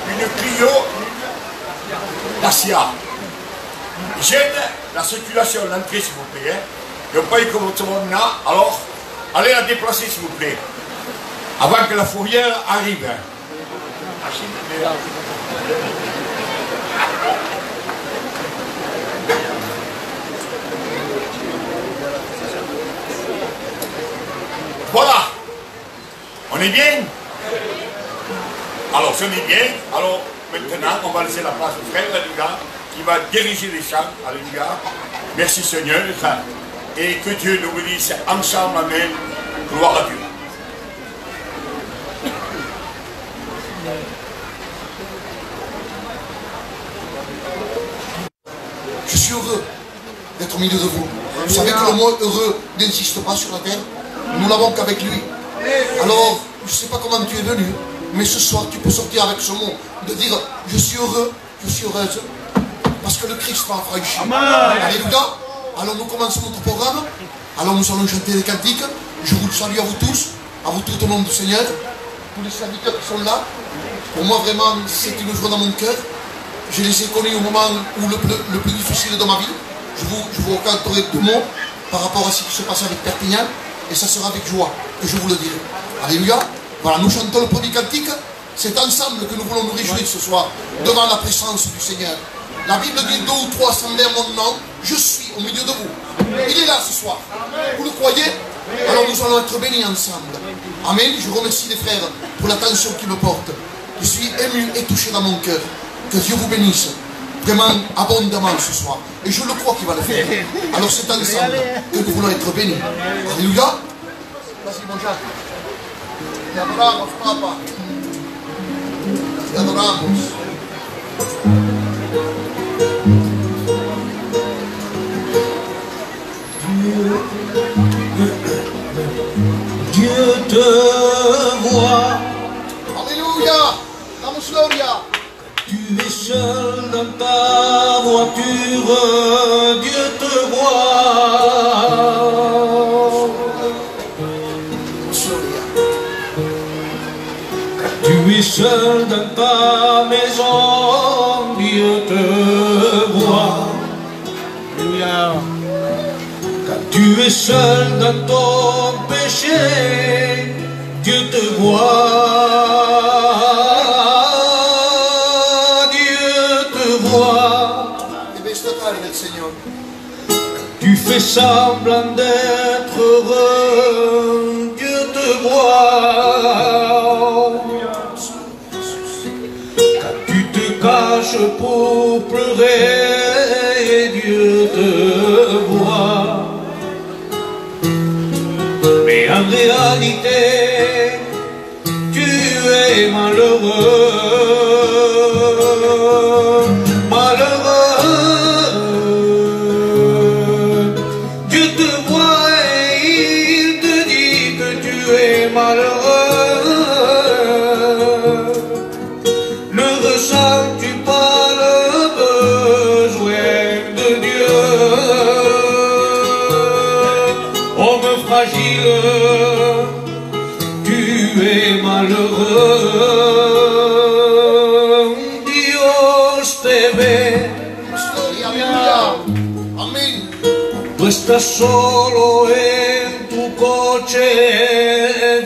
Une Clio Dacia. Gêne la circulation, l'entrée s'il vous plaît. Hein. Il n'y a pas eu comme tout le monde là, alors allez la déplacer s'il vous plaît. Avant que la fourrière arrive. Hein. Voilà. On est bien? Alors, si on est bien, alors maintenant, on va laisser la place au frère, alléluia, qui va diriger les chants, alléluia. Merci Seigneur. Et que Dieu nous bénisse ensemble, amen. Gloire à Dieu. Je suis heureux d'être au milieu de vous. Vous savez que le mot heureux n'insiste pas sur la terre. Nous l'avons qu'avec lui. Alors, je ne sais pas comment tu es venu, mais ce soir tu peux sortir avec ce mot, de dire je suis heureux, je suis heureuse, parce que le Christ m'a franchi. Alléluia. Alors nous commençons notre programme. Alors nous allons chanter des cantiques. Je vous salue à vous tous, à vous tout au nom du Seigneur, tous les serviteurs qui sont là. Pour moi vraiment c'est une joie dans mon cœur. Je les ai connus au moment où le plus difficile de ma vie. Je vous raconterai 2 mots par rapport à ce qui se passe avec Perpignan. Et ça sera avec joie que je vous le dirai. Alléluia. Voilà, nous chantons le premier cantique. C'est ensemble que nous voulons nous réjouir ce soir devant la présence du Seigneur. La Bible dit 2 ou 3 sont à mon nom. Je suis au milieu de vous. Il est là ce soir. Vous le croyez? Alors nous allons être bénis ensemble. Amen. Je remercie les frères pour l'attention qu'ils me portent. Je suis ému et touché dans mon cœur. Que Dieu vous bénisse vraiment abondamment ce soir. Et je le crois qu'il va le faire. Alors c'est ensemble que nous voulons être bénis. Alléluia. Vas-y mon Jacques. Te adoramos, papa. Te adoramos. Dieu te voit. Alléluia. Damos gloria. Tu es seul dans ta voiture, Dieu te voit. Tu es seul dans ta maison, Dieu te voit. Quand tu es seul dans ton péché, Dieu te voit. Tu fais semblant d'être heureux, Dieu te voit. Quand tu te caches pour pleurer, Dieu te voit. Mais en réalité, tu es malheureux. Estás solo en tu coche,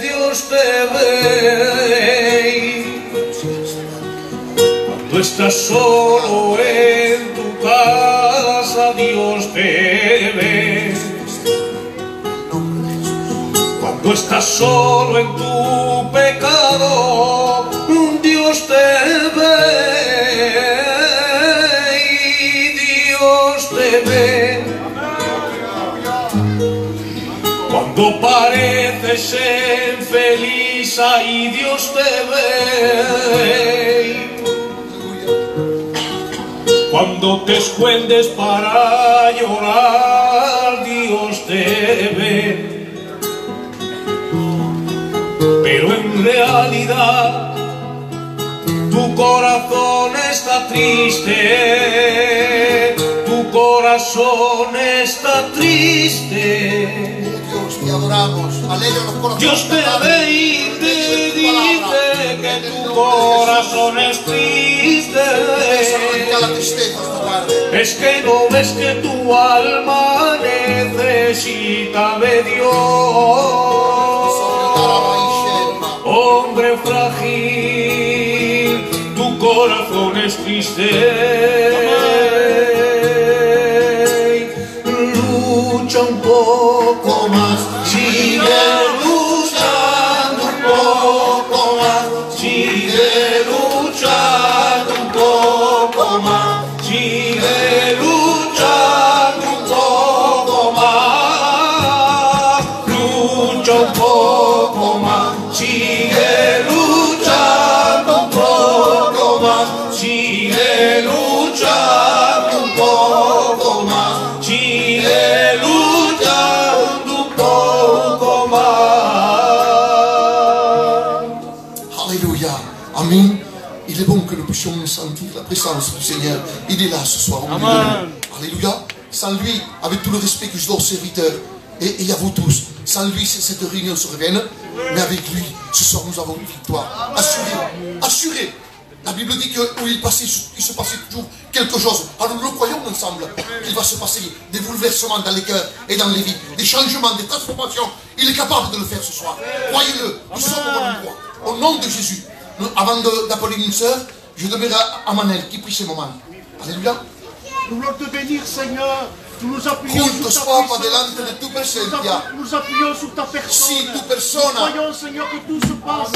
Dios te ve. Cuando estás solo en tu casa, Dios te ve. Cuando estás solo en tu pecado, Dios te ve. Y Dios te ve. Cuando pareces infeliz, ahí Dios te ve. Cuando te escondes para llorar, Dios te ve. Pero en realidad tu corazón está triste. Tu corazón está triste. Te adoramos, alegra los corazones. Dios te ve y te dice corazones tristes. Es que no ves que tu alma necesita de Dios. Hombre frágil, tu corazón es triste. Lucha un poco más, sigue luchando un poco más, sigue luchando un poco más, sigue luchando un poco más, lucha un poco más, sigue luchando un poco más, sigue luchando un poco más, sigue luchando un poco más. Alléluia. Amen. Il est bon que nous puissions sentir la présence du Seigneur. Il est là ce soir. Amen. Alléluia. Sans lui, avec tout le respect que je dois aux serviteurs et à vous tous, sans lui, cette réunion se revienne. Mais avec lui, ce soir, nous avons une victoire. Assurée. Assurée. La Bible dit que où il se passait toujours quelque chose. Alors nous le croyons ensemble qu'il va se passer des bouleversements dans les cœurs et dans les vies, des changements, des transformations. Il est capable de le faire ce soir. Croyez-le. Nous sommes au bon endroit. Au nom de Jésus. Avant d'appeler une sœur, je demanderai à Manel qui prie ce moment. Alléluia. Nous voulons te bénir, Seigneur. Nous nous appuyons Juntos, sur ta Papa, puissance. delante de tu presencia. Nous appuyons sur ta personne. Si tu Nous persona. croyons, Seigneur, que tout se passe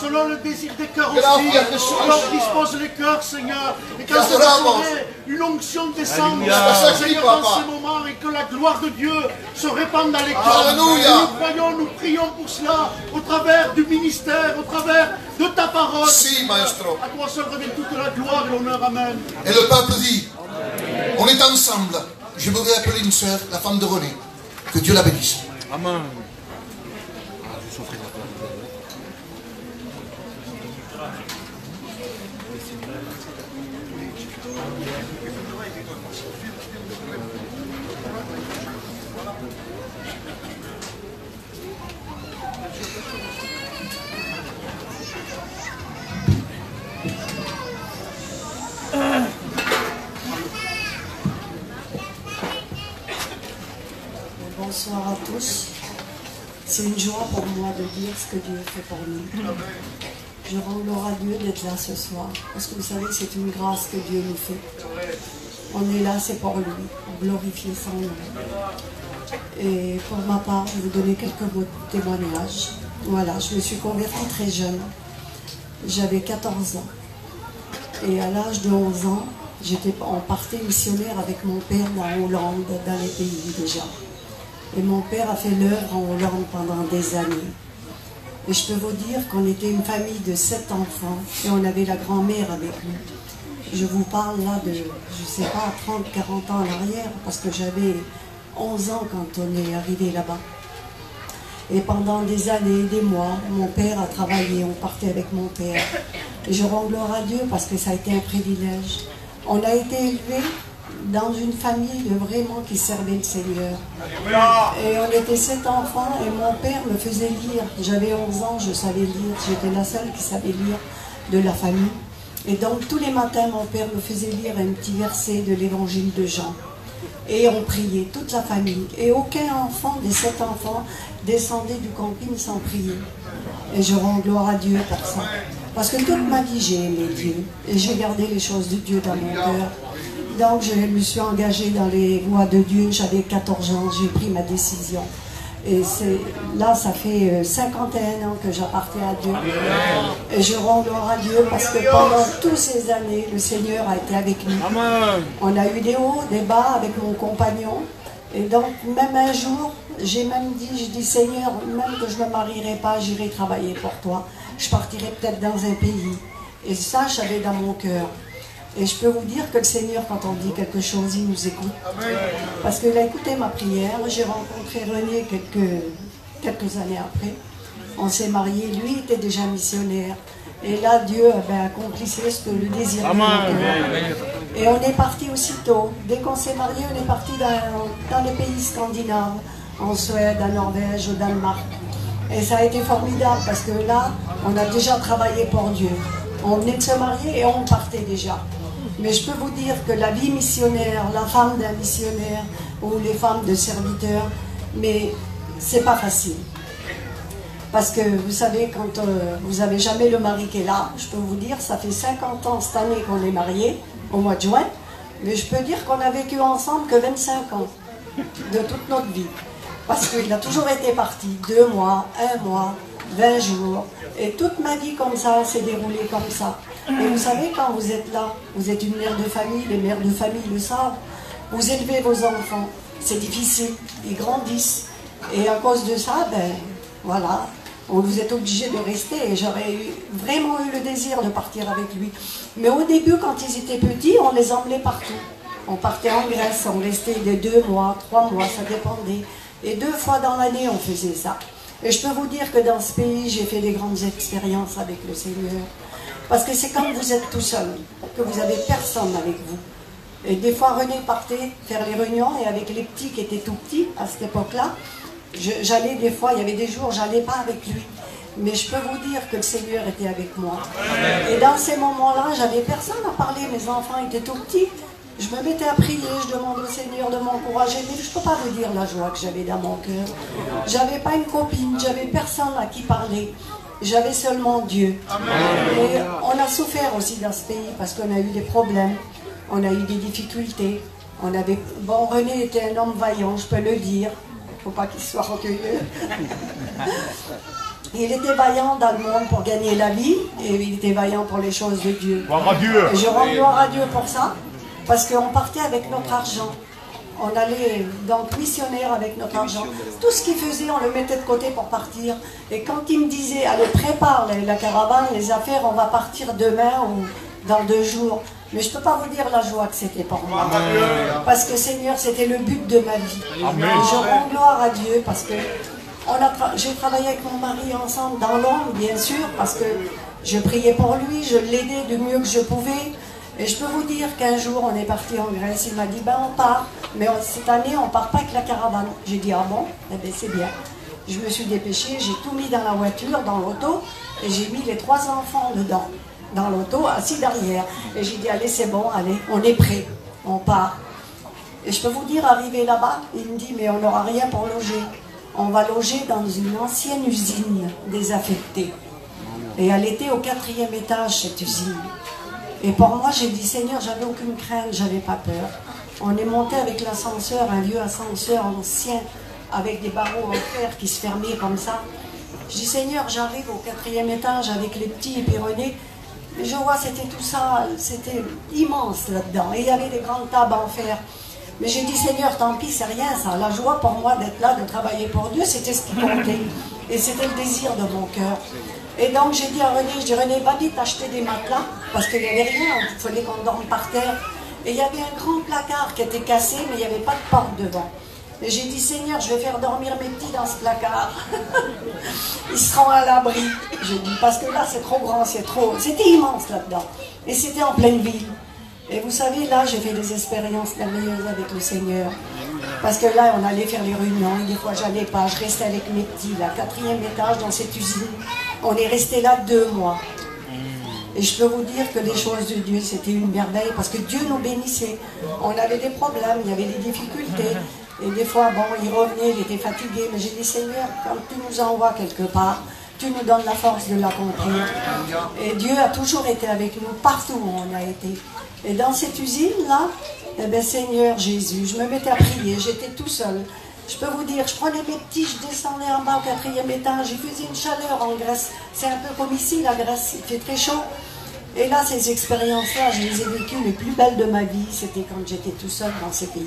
selon le désir des cœurs Gracias, aussi. Jesús. Alors dispose les cœurs, Seigneur. Et Te quand c'est adoramos. une onction descende, Alléluia. Seigneur, Papa. dans ces moments, et que la gloire de Dieu se répande dans les cœurs. Alléluia. Et nous croyons, nous prions pour cela, au travers du ministère, au travers de ta parole. Si, maestro. À toi seul revient toute la gloire et l'honneur. Amen. Et le peuple dit, on est ensemble. Je voudrais appeler une sœur, la femme de René. Que Dieu la bénisse. Amen. Bonsoir à tous. C'est une joie pour moi de dire ce que Dieu fait pour nous. Je rends gloire à Dieu d'être là ce soir. Parce que vous savez, c'est une grâce que Dieu nous fait. On est là, c'est pour lui, pour glorifier son nom. Et pour ma part, je vais vous donner quelques mots de témoignage. Voilà, je me suis convertie très jeune. J'avais 14 ans. Et à l'âge de 11 ans, on partait missionnaire avec mon père en Hollande, dans les pays déjà. Et mon père a fait l'œuvre en Hollande pendant des années. Et je peux vous dire qu'on était une famille de 7 enfants et on avait la grand-mère avec nous. Je vous parle là de, je ne sais pas, 30, 40 ans en arrière, parce que j'avais 11 ans quand on est arrivé là-bas. Et pendant des années, des mois, mon père a travaillé, on partait avec mon père. Et je rends gloire à Dieu parce que ça a été un privilège. On a été élevés dans une famille vraiment qui servait le Seigneur. Et on était 7 enfants et mon père me faisait lire. J'avais 11 ans, je savais lire. J'étais la seule qui savait lire de la famille. Et donc tous les matins, mon père me faisait lire un petit verset de l'évangile de Jean. Et on priait, toute la famille. Et aucun enfant des 7 enfants descendait du camping sans prier. Et je rends gloire à Dieu pour ça. Parce que toute ma vie, j'ai aimé Dieu. Et j'ai gardé les choses de Dieu dans mon cœur. Donc je me suis engagée dans les voies de Dieu. J'avais 14 ans, j'ai pris ma décision. Et là, ça fait 51 ans que j'appartiens à Dieu. Et je rends gloire à Dieu parce que pendant toutes ces années, le Seigneur a été avec nous. On a eu des hauts, des bas avec mon compagnon. Et donc, même un jour, j'ai même dit, je dis, Seigneur, même que je ne me marierai pas, j'irai travailler pour toi. Je partirai peut-être dans un pays. Et ça, je savais dans mon cœur. Et je peux vous dire que le Seigneur, quand on dit quelque chose, il nous écoute. Parce qu'il a écouté ma prière. J'ai rencontré René quelques années après. On s'est mariés. Lui était déjà missionnaire. Et là, Dieu accomplissait ce que le désir de mon cœur. Et on est parti aussitôt. Dès qu'on s'est mariés, on est parti dans les pays scandinaves. En Suède, en Norvège, au Danemark. Et ça a été formidable parce que là, on a déjà travaillé pour Dieu. On venait de se marier et on partait déjà. Mais je peux vous dire que la vie missionnaire, la femme d'un missionnaire ou les femmes de serviteurs, mais c'est pas facile. Parce que vous savez, quand vous n'avez jamais le mari qui est là, je peux vous dire, ça fait 50 ans cette année qu'on est mariés, au mois de juin, mais je peux dire qu'on a vécu ensemble que 25 ans de toute notre vie. Parce qu'il a toujours été parti 2 mois, 1 mois, 20 jours. Et toute ma vie comme ça s'est déroulée comme ça. Et vous savez, quand vous êtes là, vous êtes une mère de famille, les mères de famille le savent, vous élevez vos enfants, c'est difficile, ils grandissent. Et à cause de ça, ben voilà, vous êtes obligé de rester. Et j'aurais vraiment eu le désir de partir avec lui. Mais au début, quand ils étaient petits, on les emmenait partout. On partait en Grèce, on restait de 2 mois, 3 mois, ça dépendait. Et 2 fois dans l'année, on faisait ça. Et je peux vous dire que dans ce pays, j'ai fait des grandes expériences avec le Seigneur. Parce que c'est quand vous êtes tout seul, que vous n'avez personne avec vous. Et des fois, René partait faire les réunions, et avec les petits qui étaient tout petits, à cette époque-là, j'allais des fois, il y avait des jours, j'allais pas avec lui. Mais je peux vous dire que le Seigneur était avec moi. Et dans ces moments-là, j'avais personne à parler, mes enfants étaient tout petits. Je me mettais à prier, je demandais au Seigneur de m'encourager, mais je ne peux pas vous dire la joie que j'avais dans mon cœur. J'avais pas une copine, j'avais personne à qui parler. J'avais seulement Dieu. Et on a souffert aussi dans ce pays parce qu'on a eu des problèmes, on a eu des difficultés. Bon, René était un homme vaillant, je peux le dire. Il ne faut pas qu'il soit orgueilleux. Il était vaillant dans le monde pour gagner la vie et il était vaillant pour les choses de Dieu. Gloire à Dieu. Et je rends gloire à Dieu pour ça. Parce qu'on partait avec notre argent. On allait donc missionnaire avec notre argent. Tout ce qu'il faisait, on le mettait de côté pour partir. Et quand il me disait, allez, prépare la caravane, les affaires, on va partir demain ou dans 2 jours. Mais je ne peux pas vous dire la joie que c'était pour moi. Parce que Seigneur, c'était le but de ma vie. Amen. Et je rends gloire à Dieu parce que j'ai travaillé avec mon mari ensemble dans l'ombre, bien sûr, parce que je priais pour lui, je l'aidais du mieux que je pouvais. Et je peux vous dire qu'un jour, on est parti en Grèce, il m'a dit, ben on part, mais cette année, on ne part pas avec la caravane. J'ai dit, ah bon? Eh bien, c'est bien. Je me suis dépêchée, j'ai tout mis dans la voiture, dans l'auto, et j'ai mis les 3 enfants dedans, dans l'auto, assis derrière. Et j'ai dit, allez, c'est bon, allez, on est prêts, on part. Et je peux vous dire, arrivé là-bas, il me dit, mais on n'aura rien pour loger. On va loger dans une ancienne usine désaffectée. Et elle était au 4e étage, cette usine. Et pour moi, j'ai dit, Seigneur, j'avais aucune crainte, j'avais pas peur. On est monté avec l'ascenseur, un vieux ascenseur ancien, avec des barreaux en fer qui se fermaient comme ça. Je dis, Seigneur, j'arrive au 4e étage avec les petits et puis René. Et je vois, c'était tout ça, c'était immense là-dedans. Et il y avait des grandes tables en fer. Mais j'ai dit, Seigneur, tant pis, c'est rien ça. La joie pour moi d'être là, de travailler pour Dieu, c'était ce qui comptait. Et c'était le désir de mon cœur. Et donc j'ai dit à René, je dis, René, va vite acheter des matelas, parce qu'il n'y avait rien, il fallait qu'on dorme par terre. Et il y avait un grand placard qui était cassé, mais il n'y avait pas de porte devant. Et j'ai dit, Seigneur, je vais faire dormir mes petits dans ce placard. Ils seront à l'abri. J'ai dit, parce que là, c'est trop grand, c'était immense là-dedans. Et c'était en pleine ville. Et vous savez, là, j'ai fait des expériences merveilleuses avec le Seigneur. Parce que là, on allait faire les réunions, et des fois, j'allais pas. Je restais avec mes petits, là, 4e étage dans cette usine. On est resté là 2 mois. Et je peux vous dire que les choses de Dieu, c'était une merveille, parce que Dieu nous bénissait. On avait des problèmes, il y avait des difficultés. Et des fois, bon, il revenait, il était fatigué. Mais j'ai dit, Seigneur, quand tu nous envoies quelque part, tu nous donnes la force de l'accomplir. Et Dieu a toujours été avec nous, partout où on a été. Et dans cette usine-là, eh bien, Seigneur Jésus, je me mettais à prier, j'étais tout seul. Je peux vous dire, je prenais mes petits, je descendais en bas au 4e étage, il faisait une chaleur en Grèce. C'est un peu comme ici, la Grèce, il fait très chaud. Et là, ces expériences-là, je les ai vécues les plus belles de ma vie, c'était quand j'étais tout seul dans ces pays.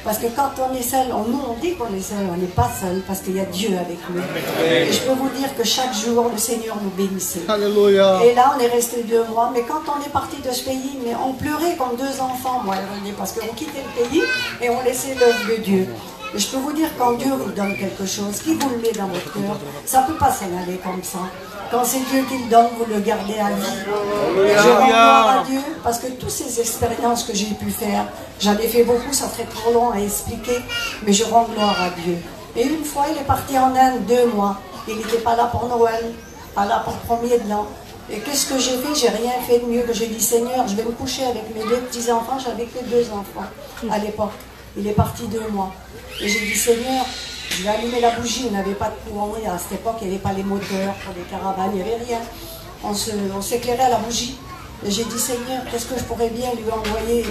Parce que quand on est seul, nous on dit qu'on est seul, on n'est pas seul, parce qu'il y a Dieu avec nous. Et je peux vous dire que chaque jour, le Seigneur nous bénissait. Alléluia. Et là, on est resté 2 mois, mais quand on est parti de ce pays, mais on pleurait comme 2 enfants, moi et René, parce qu'on quittait le pays et on laissait l'œuvre de Dieu. Et je peux vous dire, quand Dieu vous donne quelque chose, qui vous le met dans votre cœur, ça ne peut pas s'en aller comme ça. Quand c'est Dieu qui le donne, vous le gardez à vie. Et je rends gloire à Dieu, parce que toutes ces expériences que j'ai pu faire, j'en ai fait beaucoup, ça serait trop long à expliquer, mais je rends gloire à Dieu. Et une fois, il est parti en Inde 2 mois. Il n'était pas là pour Noël, pas là pour le premier de l'an. Et qu'est-ce que j'ai fait? J'ai rien fait de mieux que j'ai dit, Seigneur, je vais me coucher avec mes 2 petits-enfants. J'avais que 2 enfants à l'époque. Il est parti 2 mois. Et j'ai dit, Seigneur, je vais allumer la bougie. On n'avait pas de courant. À cette époque, il n'y avait pas les moteurs pour les caravanes, il n'y avait rien. On s'éclairait à la bougie. Et j'ai dit, Seigneur, qu'est-ce que je pourrais bien lui envoyer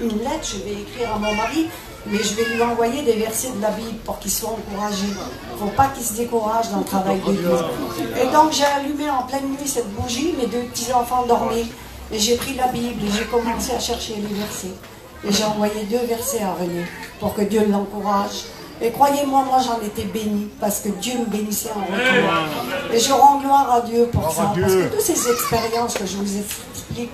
une lettre? Je vais écrire à mon mari, mais je vais lui envoyer des versets de la Bible pour qu'il soit encouragé. Il ne faut pas qu'il se décourage dans le travail de Dieu. Et donc j'ai allumé en pleine nuit cette bougie, mes 2 petits-enfants dormaient, et j'ai pris la Bible et j'ai commencé à chercher les versets. Et j'ai envoyé 2 versets à René pour que Dieu l'encourage. Et croyez-moi, moi j'en étais bénie, parce que Dieu me bénissait en retour. Et je rends gloire à Dieu pour ça, parce que toutes ces expériences que je vous explique,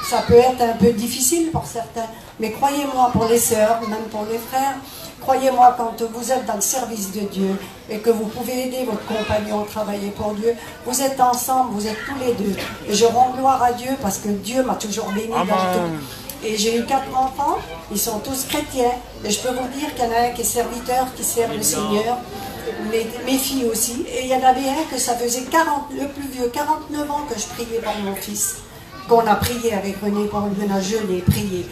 ça peut être un peu difficile pour certains, mais croyez-moi, pour les sœurs, même pour les frères, croyez-moi, quand vous êtes dans le service de Dieu et que vous pouvez aider votre compagnon à travailler pour Dieu, vous êtes ensemble, vous êtes tous les 2. Et je rends gloire à Dieu parce que Dieu m'a toujours béni dans tout. Et j'ai eu 4 enfants, ils sont tous chrétiens, et je peux vous dire qu'il y en a un qui est serviteur, qui sert le Seigneur, mes filles aussi, et il y en avait un que ça faisait le plus vieux, 49 ans que je priais pour mon fils, qu'on a prié avec René pour lui, on a jeûné, prié.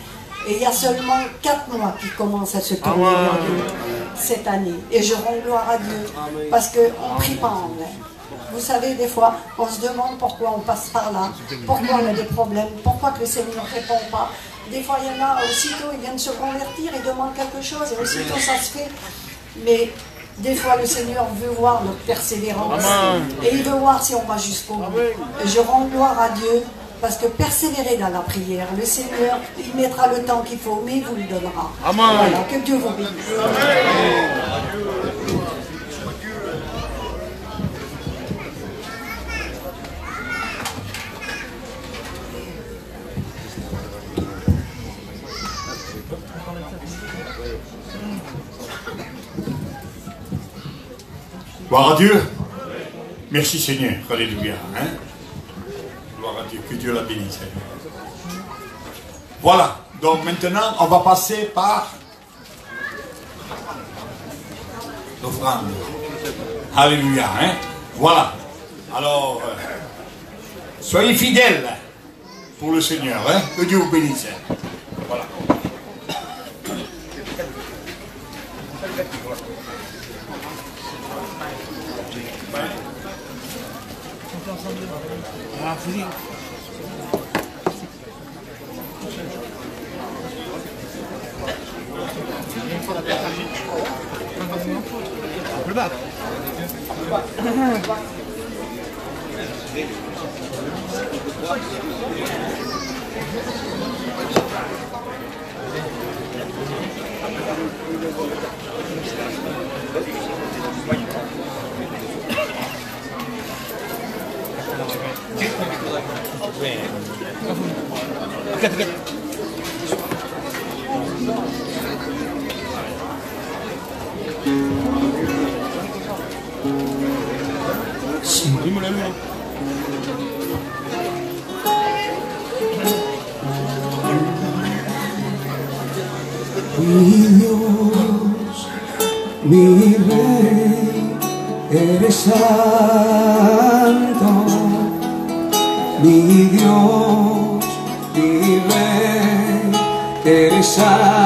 Et il y a seulement 4 mois qu'il commence à se tourner vers Dieu cette année. Et je rends gloire à Dieu, parce qu'on ne prie pas en vain. Vous savez, des fois, on se demande pourquoi on passe par là, pourquoi on a des problèmes, pourquoi que le Seigneur ne répond pas. Des fois, il y en a, aussitôt, ils viennent se convertir, ils demandent quelque chose, et aussitôt, ça se fait. Mais des fois, le Seigneur veut voir notre persévérance. Et il veut voir si on va jusqu'au bout. Et je rends gloire à Dieu, parce que persévérer dans la prière, le Seigneur, il mettra le temps qu'il faut, mais il vous le donnera. Voilà, que Dieu vous bénisse. Gloire à Dieu. Merci Seigneur. Alléluia. Hein? Gloire à Dieu. Que Dieu la bénisse. Voilà. Donc maintenant, on va passer par l'offrande. Alléluia. Hein? Voilà. Alors, soyez fidèles pour le Seigneur. Hein? Que Dieu vous bénisse. Voilà. Mi Dios, mi Rey, eres santo. Mi Dios, mi Rey, eres santo.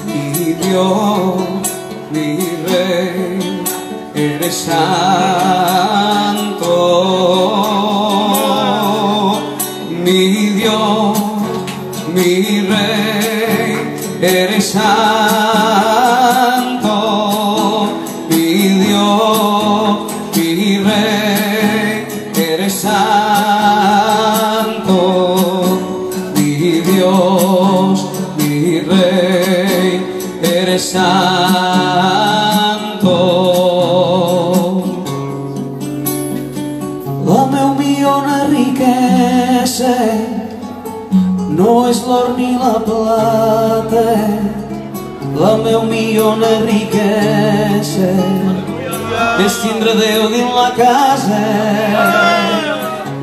Mi Dios, mi Rey, eres santo. Mi Dios, mi Rey, eres santo. Mi Dios, mi Rey, eres santo. Mi Dios, mi Rey, eres santo. La meu millor riquesa no és l'or ni la plata, la meu millona riquesa és tindre Déu dins la casa.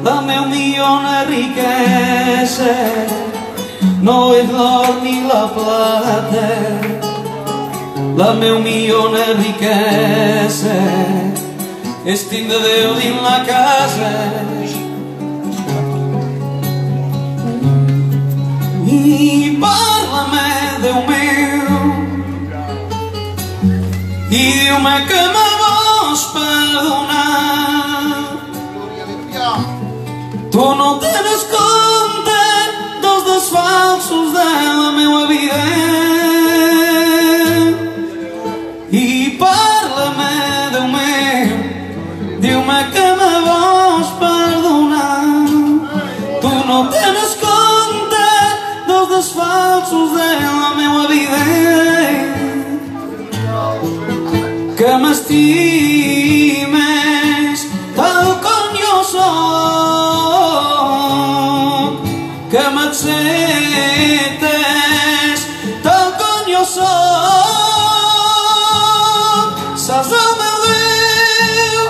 La meu millona riquesa no és l'or ni la plata, la meu millona riquesa és tindre Déu dins la casa i parla-me, Déu meu, i diu-me que me vols perdonar. Tu no tens compte dels desfalços de la meua vida i parla-me, Déu meu, diu-me que me vols perdonar. Tu no tens compte dels desfalços de la meua vida que m'estimes tal com jo soc, que m'acceptes tal com jo soc. Saps el meu Déu,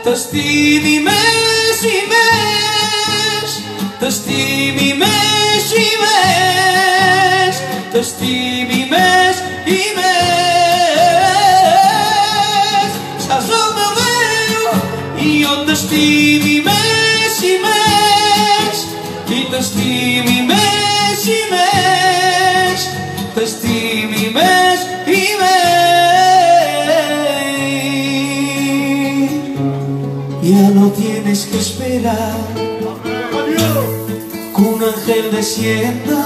t'estimi més i més, t'estimi més i més, t'estimi més i més. Saps el meu Déu, i jo t'estimi més i més, i t'estimi més i més, t'estimi més i més. Ya no tienes que esperar que un ángel descienda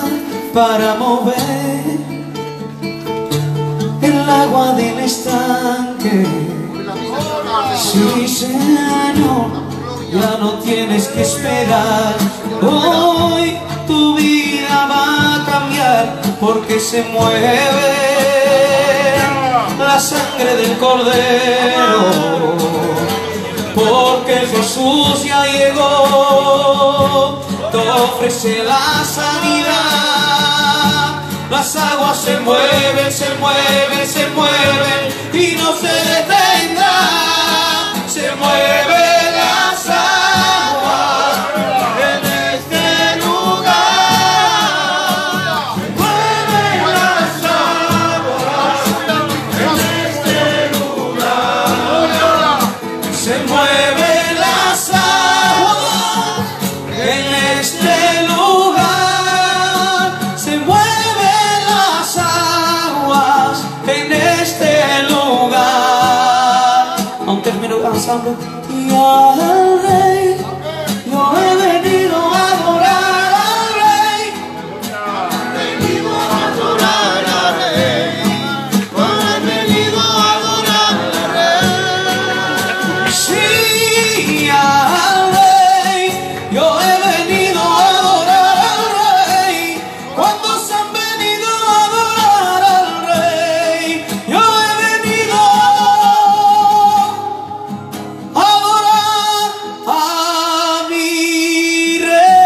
para mover el agua del estanque. Sí, Señor, ya no tienes que esperar. Hoy tu vida va a cambiar porque se mueve la sangre del Cordero. Porque Jesús ya llegó, te ofrece la sanidad. Las aguas se mueven, se mueven, se mueven y no se detendrán. Se mueven las aguas en este lugar. Mueven las aguas en este lugar. Se mueven las aguas en este lugar. Se mueven las aguas en este lugar. Aún termino cansando. Y al Rey, yo he venido a adorar al Rey. He venido a adorar al Rey. He venido a adorar al Rey. Sí, al Rey, yo he venido a adorar al Rey. ¿Cuántos han venido a adorar al Rey? Yo he venido a adorar a mi Rey.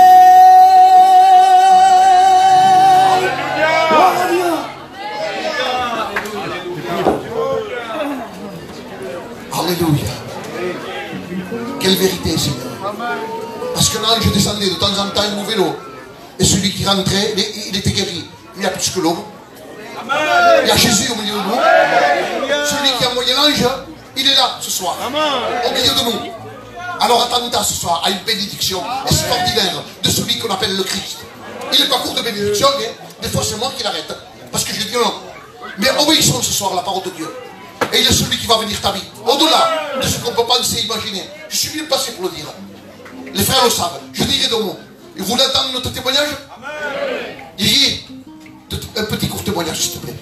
Gloria. Alléluia. Quelle vérité, Seigneur. Parce que l'ange descendait de temps en temps, il mouvait l'eau. Et celui qui rentrait, il était guéri. Il y a plus que l'eau. Il y a Jésus au milieu de nous. Celui qui a envoyé l'ange, il est là ce soir. Au milieu de nous. Alors attends-toi ce soir à une bénédiction extraordinaire de celui qu'on appelle le Christ. Il n'est pas court de bénédiction, hein. Des fois c'est moi qui l'arrête. Parce que je dis non. Mais obéissons ce soir à la parole de Dieu. Et il est celui qui va venir ta vie. Au-delà de ce qu'on peut penser et imaginer. Je suis bien passé pour le dire. Les frères le savent. Je dirai deux mots. Et vous l'entendez notre témoignage? Yéyé, un petit court témoignage s'il te plaît.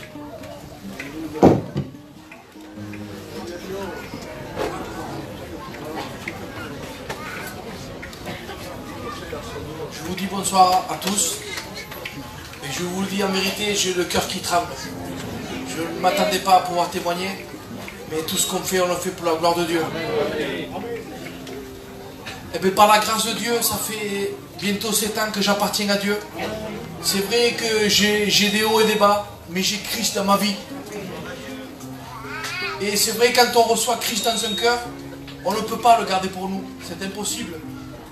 Je vous dis bonsoir à tous. Et je vous le dis en vérité, j'ai le cœur qui tremble. Je ne m'attendais pas à pouvoir témoigner. Mais tout ce qu'on fait, on le fait pour la gloire de Dieu. Et bien par la grâce de Dieu, ça fait bientôt 7 ans que j'appartiens à Dieu. C'est vrai que j'ai des hauts et des bas, mais j'ai Christ dans ma vie. Et c'est vrai, quand on reçoit Christ dans son cœur, on ne peut pas le garder pour nous. C'est impossible.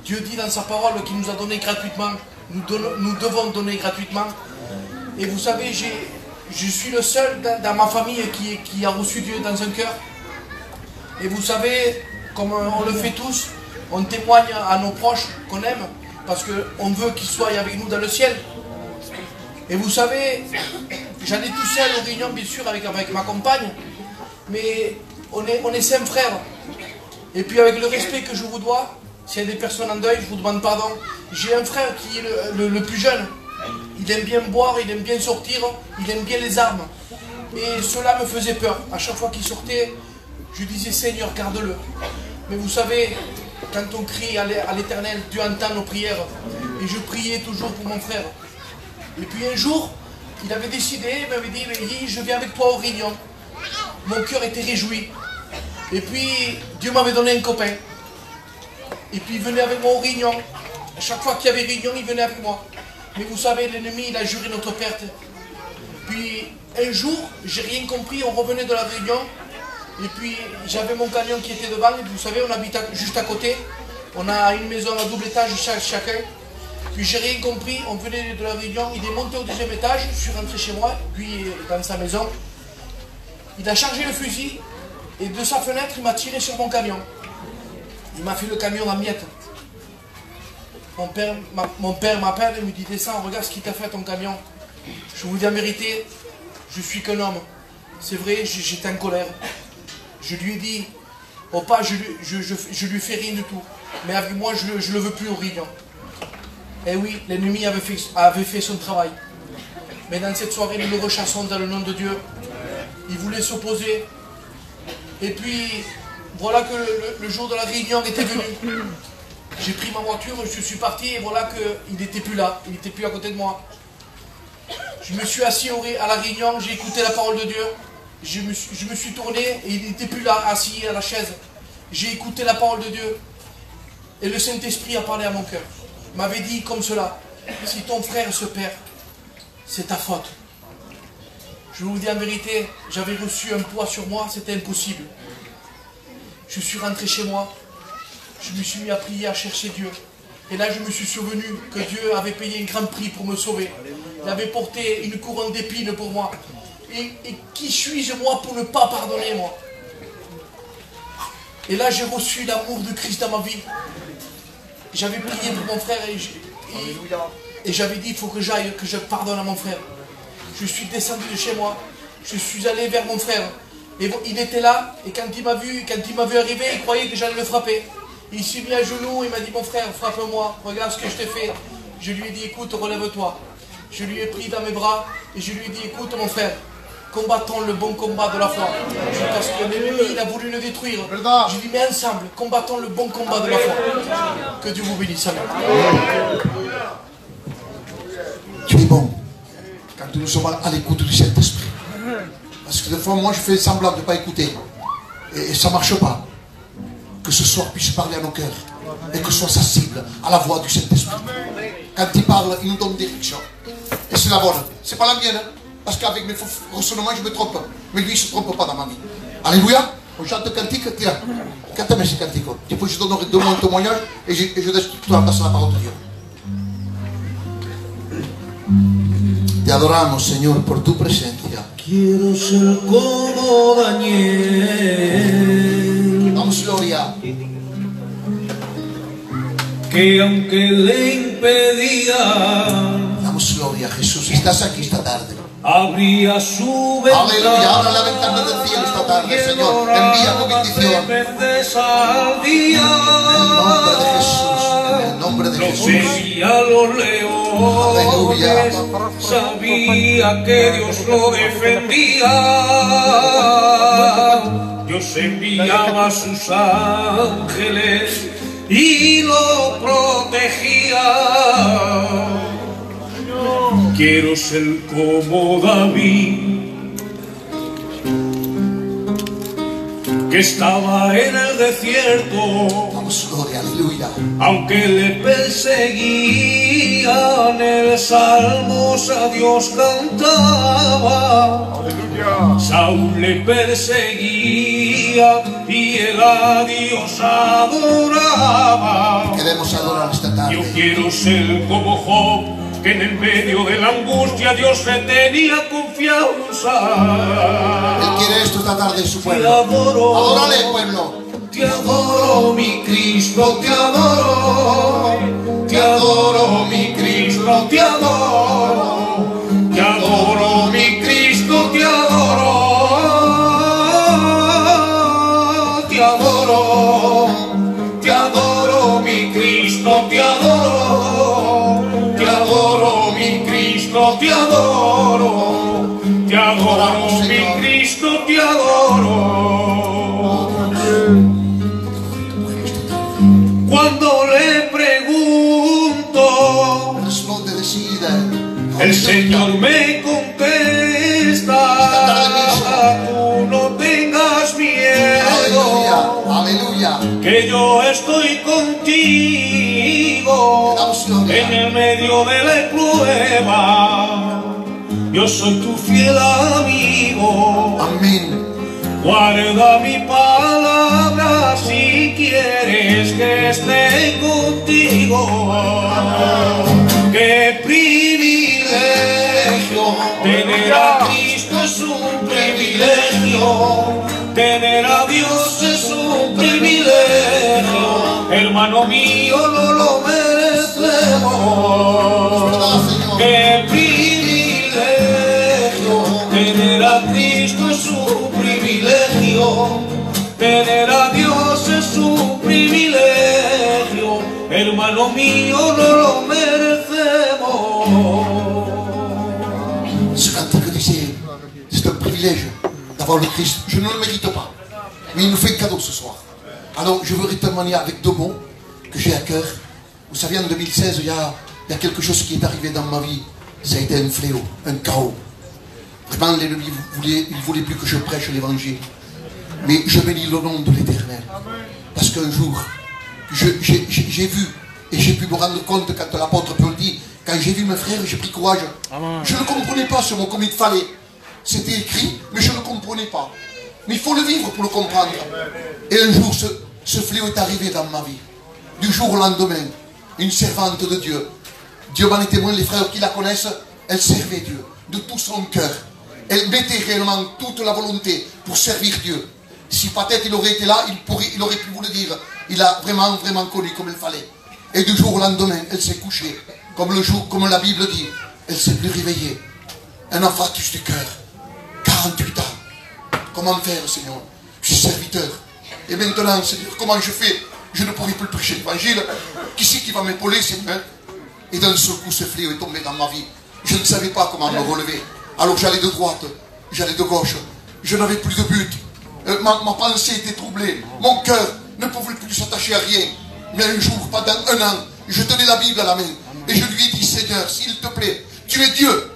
Dieu dit dans sa parole qu'il nous a donné gratuitement. Nous devons donner gratuitement. Et vous savez, je suis le seul dans ma famille qui a reçu Dieu dans un cœur. Et vous savez, comme on le fait tous, on témoigne à nos proches qu'on aime, parce qu'on veut qu'ils soient avec nous dans le ciel. Et vous savez, j'allais tout seul aux réunions, bien sûr, avec ma compagne, mais on est 5 frères. Et puis avec le respect que je vous dois, s'il y a des personnes en deuil, je vous demande pardon. J'ai un frère qui est le plus jeune. Il aime bien boire, il aime bien sortir, il aime bien les armes. Et cela me faisait peur. À chaque fois qu'il sortait, je disais Seigneur, garde-le. Mais vous savez, quand on crie à l'Éternel, Dieu entend nos prières. Et je priais toujours pour mon frère. Et puis un jour, il avait décidé, il m'avait dit, je viens avec toi aux réunions. Mon cœur était réjoui. Et puis, Dieu m'avait donné un copain. Et puis il venait avec moi aux réunions. À chaque fois qu'il y avait réunion, il venait avec moi. Mais vous savez, l'ennemi, il a juré notre perte. Puis un jour, j'ai rien compris, on revenait de la réunion. Et puis j'avais mon camion qui était devant. Et vous savez, on habite juste à côté. On a une maison à double étage chacun. Puis j'ai rien compris, on venait de la réunion. Il est monté au 2e étage, je suis rentré chez moi, puis dans sa maison. Il a chargé le fusil. Et de sa fenêtre, il m'a tiré sur mon camion. Il m'a fait le camion en miettes. Mon père m'appelle et me dit, descends, regarde ce qu'il t'a fait à ton camion. Je vous dis la vérité, je suis qu'un homme. C'est vrai, j'étais en colère. Je lui ai dit, oh pas, je lui fais rien du tout. Mais avec moi, je ne le veux plus au réunion. Et oui, l'ennemi avait fait son travail. Mais dans cette soirée, nous le rechassons dans le nom de Dieu. Il voulait s'opposer. Et puis, voilà que le jour de la réunion était venu. J'ai pris ma voiture, je suis parti et voilà qu'il n'était plus là. Il n'était plus à côté de moi. Je me suis assis à la réunion, j'ai écouté la parole de Dieu. Je me suis tourné et il n'était plus là, assis à la chaise. J'ai écouté la parole de Dieu. Et le Saint-Esprit a parlé à mon cœur. Il m'avait dit comme cela, si ton frère se perd, c'est ta faute. Je vous dis en vérité, j'avais reçu un poids sur moi, c'était impossible. Je suis rentré chez moi, je me suis mis à prier, à chercher Dieu. Et là, je me suis souvenu que Dieu avait payé un grand prix pour me sauver. Il avait porté une couronne d'épines pour moi. Et qui suis-je, moi, pour ne pas pardonner, moi? Et là, j'ai reçu l'amour de Christ dans ma vie. J'avais prié pour mon frère et j'avais dit, il faut que j'aille, que je pardonne à mon frère. Je suis descendu de chez moi, je suis allé vers mon frère. Et il était là, et quand il m'a vu arriver, il croyait que j'allais le frapper. Il s'est mis à genoux, il m'a dit, mon frère, frappe-moi, regarde ce que je t'ai fait. Je lui ai dit, écoute, relève-toi. Je lui ai pris dans mes bras, et je lui ai dit, écoute mon frère, combattons le bon combat de la foi. Parce que l'ennemi, il a voulu le détruire. J'ai dit, mais ensemble, combattons le bon combat de la foi. Que Dieu vous bénisse. Amen. Tu es bon quand nous sommes à l'écoute du Saint-Esprit. Parce que des fois, moi, je fais semblant de ne pas écouter. Et ça ne marche pas. Que ce soir puisse parler à nos cœurs. Et que ce soit sensible à la voix du Saint-Esprit. Quand il parle, il nous donne des directions. Et c'est la bonne. Ce n'est pas la mienne. Hein? Parce qu'avec mes raisonnements, je me trompe. Mais lui, il ne se trompe pas dans ma vie. Alléluia. On chante cantique. Tiens, cantez-moi ces cantiques. Et puis je donnerai de mon témoignage et je laisse tout en place la parole de Dieu. Te adoramos, Señor, por tu presencia. Quiero ser como Daniel, Damos gloria. que aunque le impedía, Damos gloria, Jesús. Estás aquí esta tarde. abría su ventana. Aleluya. Abra la ventana del cielo esta tarde, Señor. Envía tu bendición. Veces al día. En el nombre de Jesús. Veía los leones, sabía que Dios lo defendía. Dios enviaba a sus ángeles y lo protegía. Quiero ser como David, que estaba en el desierto, Damos gloria, aleluya. aunque le perseguían, el salmos a Dios cantaba. Saúl le perseguía y él a Dios adoraba. Queremos adorar esta Yo tarde. quiero ser como Job, que en el medio de la angustia Dios le tenía confianza. Él quiere esto esta tarde en su Te pueblo. adoro, Adórale, pueblo. te adoro, mi Cristo, te adoro, te adoro, mi Cristo, te adoro, te adoro, mi Cristo, te adoro, te adoro, te adoro, mi Cristo, te adoro, te adoro, mi Cristo, te adoro, te adoro, mi Cristo, te adoro. Cuando le pregunto, Responde, decide. el Señor me contesta, tú no tengas miedo, Aleluya, aleluya. que yo estoy contigo en el medio de la prueba. Yo soy tu fiel amigo. Amén. Guarda mi palabra si quieres que esté contigo. Qué privilegio, tener a Cristo es un privilegio, tener a Dios es un privilegio, hermano mío, no lo merecemos. Qué privilegio, tener a Cristo es un privilegio, tener a Dios es un privilegio, hermano mío, no lo merecemos. Ce cantique disait, c'est un privilège d'avoir le Christ. Je ne le mérite pas, mais il nous fait cadeau ce soir. Alors je veux témoigner avec deux mots que j'ai à cœur. Vous savez, en 2016, il y a quelque chose qui est arrivé dans ma vie. Ça a été un fléau, un chaos. Vraiment, l'ennemi ne voulait plus que je prêche l'évangile. Mais je bénis le nom de l'Éternel. Parce qu'un jour, j'ai vu, et j'ai pu me rendre compte quand l'apôtre Paul dit, quand j'ai vu mes frères, j'ai pris courage. Je ne comprenais pas ce mot comme il fallait. C'était écrit, mais je ne comprenais pas. Mais il faut le vivre pour le comprendre. Et un jour, ce fléau est arrivé dans ma vie. Du jour au lendemain, une servante de Dieu. Dieu m'en est témoin, les frères qui la connaissent, elle servait Dieu de tout son cœur. Elle mettait réellement toute la volonté pour servir Dieu. Si peut-être il aurait été là, il aurait pu vous le dire. Il a vraiment connu comme il fallait. Et du jour au lendemain, elle s'est couchée. Comme la Bible dit, elle s'est plus réveillée. Un infarctus du cœur. 48 ans. Comment faire, Seigneur? Je suis serviteur. Et maintenant, Seigneur, comment je fais? Je ne pourrai plus prêcher l'évangile. Qui c'est qui va m'épauler, Seigneur? Et d'un seul coup, ce fléau est tombé dans ma vie. Je ne savais pas comment me relever. Alors j'allais de droite, j'allais de gauche. Je n'avais plus de but. Ma pensée était troublée. Mon cœur ne pouvait plus s'attacher à rien. Mais un jour, pendant un an, je tenais la Bible à la main. Et je lui ai dit, Seigneur, s'il te plaît, tu es Dieu.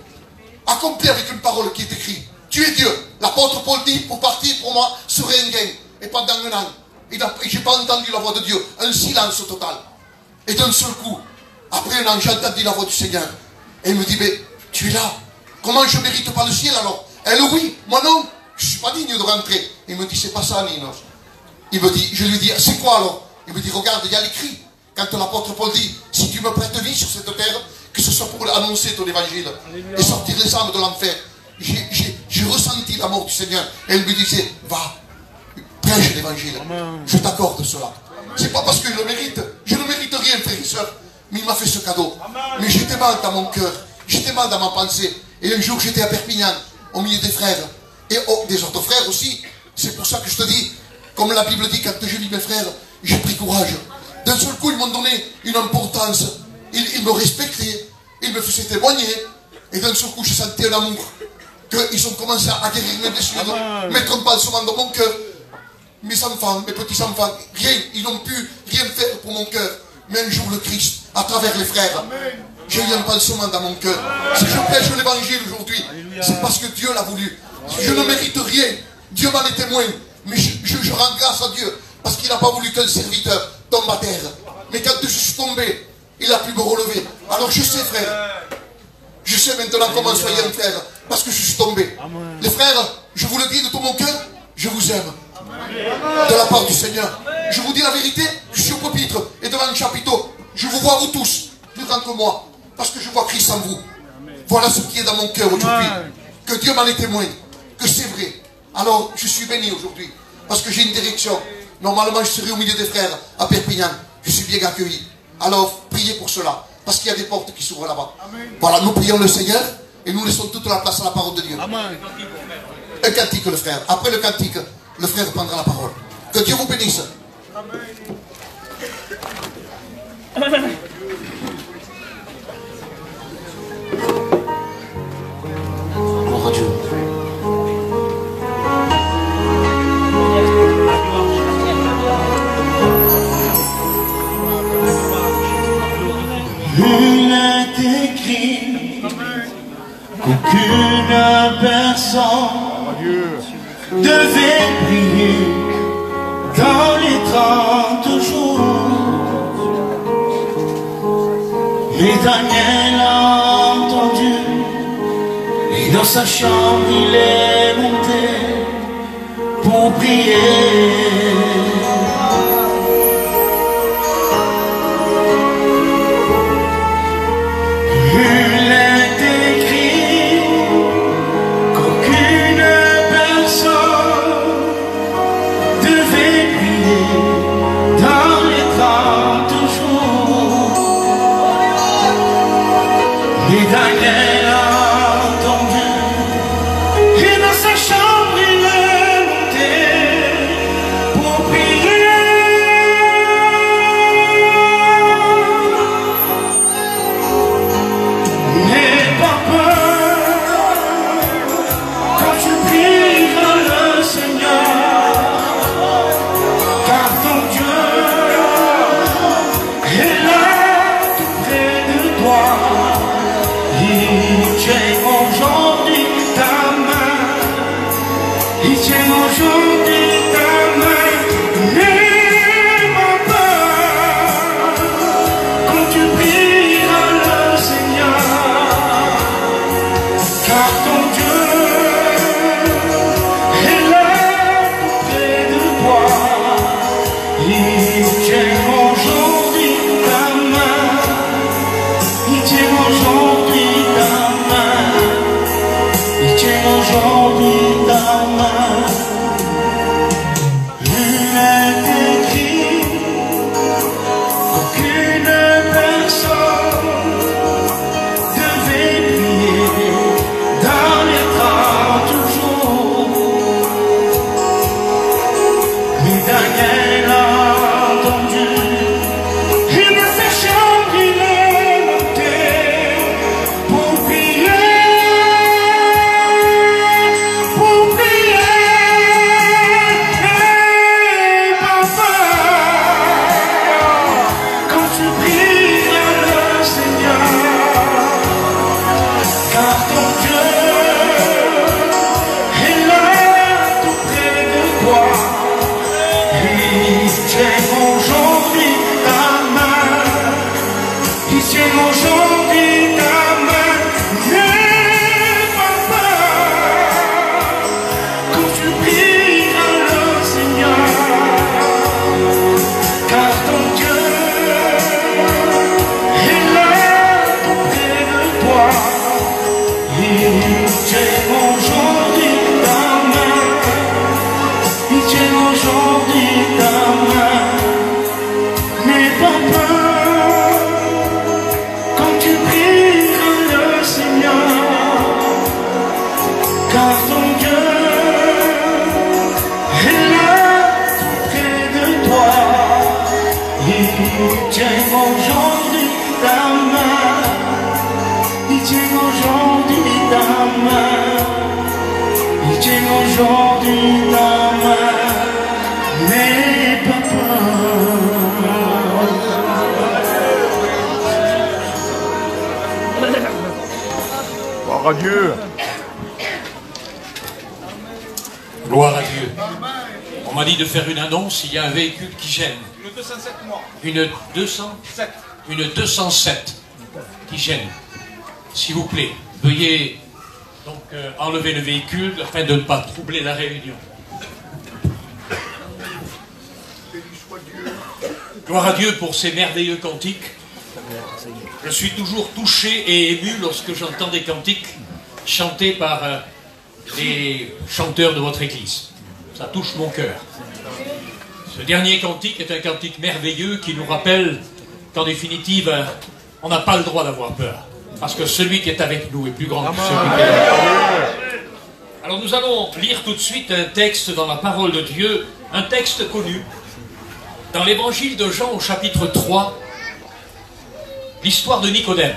Accomplis avec une parole qui est écrite. Tu es Dieu. L'apôtre Paul dit, pour partir pour moi serait un gain. Et pendant un an, je n'ai pas entendu la voix de Dieu. Un silence total. Et d'un seul coup, après un an, j'ai entendu la voix du Seigneur. Et il me dit, mais tu es là. Comment je ne mérite pas le ciel alors? Elle, oui, moi non, je ne suis pas digne de rentrer. Il me dit, c'est pas ça, Ninos. Il me dit, je lui dis, c'est quoi alors? Il me dit, regarde, il y a l'écrit. Quand l'apôtre Paul dit, si tu me prêtes vie sur cette terre, que ce soit pour annoncer ton évangile et sortir les âmes de l'enfer. J'ai ressenti la mort du Seigneur. Et elle me disait, va, prêche l'évangile. Je t'accorde cela. C'est pas parce que je le mérite. Je ne mérite rien, frères et sœurs. Mais il m'a fait ce cadeau. Mais j'étais mal dans mon cœur. J'étais mal dans ma pensée. Et un jour, j'étais à Perpignan, au milieu des frères. Et des autres frères aussi. C'est pour ça que je te dis, comme la Bible dit, quand j'ai vu mes frères, j'ai pris courage. D'un seul coup, ils m'ont donné une importance. Ils me respectaient. Ils me faisaient témoigner. Et d'un seul coup, je sentais un amour. Qu'ils ont commencé à guérir mes blessures, mettre un pansement dans mon cœur. Mes enfants, mes petits-enfants, rien. Ils n'ont pu rien faire pour mon cœur. Mais un jour, le Christ, à travers les frères, j'ai eu un pansement dans mon cœur. Si je prêche l'évangile aujourd'hui, c'est parce que Dieu l'a voulu. Je ne mérite rien. Dieu m'en est témoin. Mais je rends grâce à Dieu. Parce qu'il n'a pas voulu qu'un serviteur tombe à terre. Mais quand je suis tombé, il a pu me relever. Alors je sais, frère. Je sais maintenant comment soyez un frère. Parce que je suis tombé. Les frères, je vous le dis de tout mon cœur, je vous aime. De la part du Seigneur. Je vous dis la vérité, je suis au pupitre et devant le chapiteau. Je vous vois vous tous, plus grand que moi. parce que je vois Christ en vous. Voilà ce qui est dans mon cœur aujourd'hui. Que Dieu m'en est témoin, que c'est vrai. Alors, je suis béni aujourd'hui, parce que j'ai une direction. Normalement, je serai au milieu des frères à Perpignan. Je suis bien accueilli. Alors, priez pour cela, parce qu'il y a des portes qui s'ouvrent là-bas. Voilà, nous prions le Seigneur, et nous laissons toute la place à la parole de Dieu. Amen. Un cantique, le frère. Après le cantique, le frère prendra la parole. Que Dieu vous bénisse. Gloire à Dieu. Il est écrit qu'aucune personne devait prier dans les 30 jours. Mais Daniel a entendu, et dans sa chambre il est monté pour prier. Daniel a entendu, et dans sa chambre il est monté pour prier. N'aie pas peur quand tu prieras le Seigneur, car ton Dieu est là tout près de toi. Il tient aujourd'hui ta main, il tient aujourd'hui ta main. N'aie pas peur quand tu prieras le Seigneur, car ton Dieu est là tout près de toi. Il tient aujourd'hui ta main, il tient aujourd'hui ta main, il tient aujourd'hui ta main. Il est écrit qu'aucune personne devait prier dans les 30 jours. Mais Daniel a entendu, et dans sa chambre il est monté pour prier, pour prier. Et papa, quand tu prieras le Seigneur, car ton Dieu est là tout près de toi. Il tient aujourd'hui ta main, il tient aujourd'hui ta main. N'aie pas peur quand tu prieras le Seigneur, car ton Dieu est là tout près de toi. Il tient aujourd'hui ta main, il tient aujourd'hui ta main. N'aie pas peur quand tu prieras le Seigneur, car ton Dieu est là tout près de toi. Il tient aujourd'hui ta main, il tient aujourd'hui ta main, il tient aujourd'hui ta main. N'aie pas peur. Gloire à Dieu. Gloire à Dieu. On m'a dit de faire une annonce, il y a un véhicule qui gêne. Une 207 qui gêne. S'il vous plaît, veuillez donc enlever le véhicule afin de ne pas troubler la réunion. Gloire à Dieu pour ces merveilleux cantiques. Je suis toujours touché et ému lorsque j'entends des cantiques chantés par les chanteurs de votre église. Ça touche mon cœur. Ce dernier cantique est un cantique merveilleux qui nous rappelle qu'en définitive, on n'a pas le droit d'avoir peur. Parce que celui qui est avec nous est plus grand que celui qui est avec nous. Alors nous allons lire tout de suite un texte dans la parole de Dieu, un texte connu. Dans l'évangile de Jean au chapitre 3, l'histoire de Nicodème.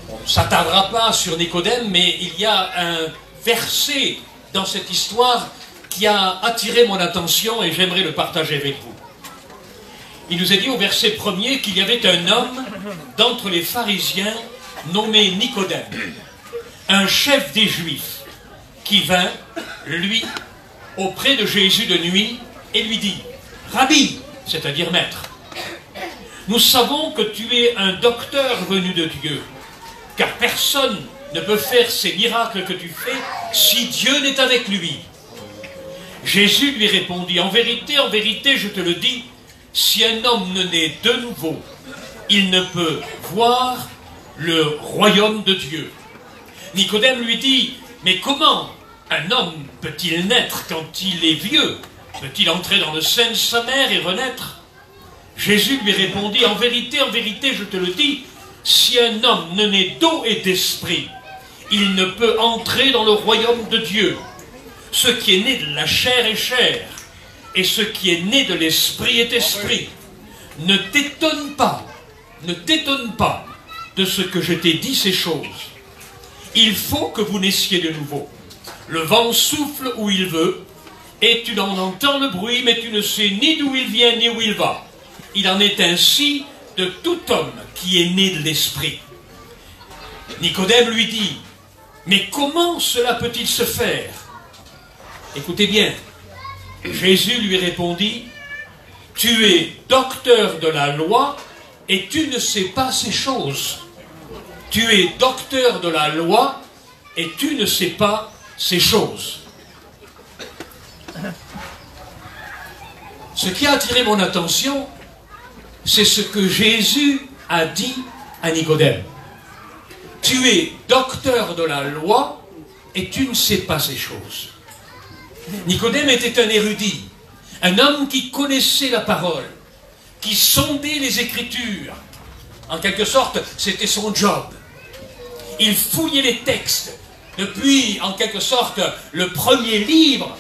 On ne s'attardera pas sur Nicodème, mais il y a un verset dans cette histoire qui a attiré mon attention et j'aimerais le partager avec vous. Il nous est dit au verset 1er qu'il y avait un homme d'entre les pharisiens nommé Nicodème, un chef des Juifs, qui vint, lui, auprès de Jésus de nuit et lui dit « Rabbi », c'est-à-dire maître, nous savons que tu es un docteur venu de Dieu, car personne ne peut faire ces miracles que tu fais si Dieu n'est avec lui. Jésus lui répondit, en vérité, je te le dis, si un homme ne naît de nouveau, il ne peut voir le royaume de Dieu. Nicodème lui dit, mais comment un homme peut-il naître quand il est vieux? Peut-il entrer dans le sein de sa mère et renaître? Jésus lui répondit, en vérité, je te le dis, si un homme ne naît d'eau et d'esprit, il ne peut entrer dans le royaume de Dieu. Ce qui est né de la chair est chair, et ce qui est né de l'esprit est esprit. Ne t'étonne pas de ce que je t'ai dit ces choses. Il faut que vous naissiez de nouveau. Le vent souffle où il veut, et tu en entends le bruit, mais tu ne sais ni d'où il vient ni où il va. Il en est ainsi de tout homme qui est né de l'esprit. Nicodème lui dit, mais comment cela peut-il se faire? Écoutez bien, Jésus lui répondit, tu es docteur de la loi et tu ne sais pas ces choses. Tu es docteur de la loi et tu ne sais pas ces choses. Ce qui a attiré mon attention, c'est ce que Jésus a dit à Nicodème. Tu es docteur de la loi et tu ne sais pas ces choses. Nicodème était un érudit, un homme qui connaissait la parole, qui sondait les Écritures. En quelque sorte, c'était son job. Il fouillait les textes depuis, en quelque sorte, le premier livre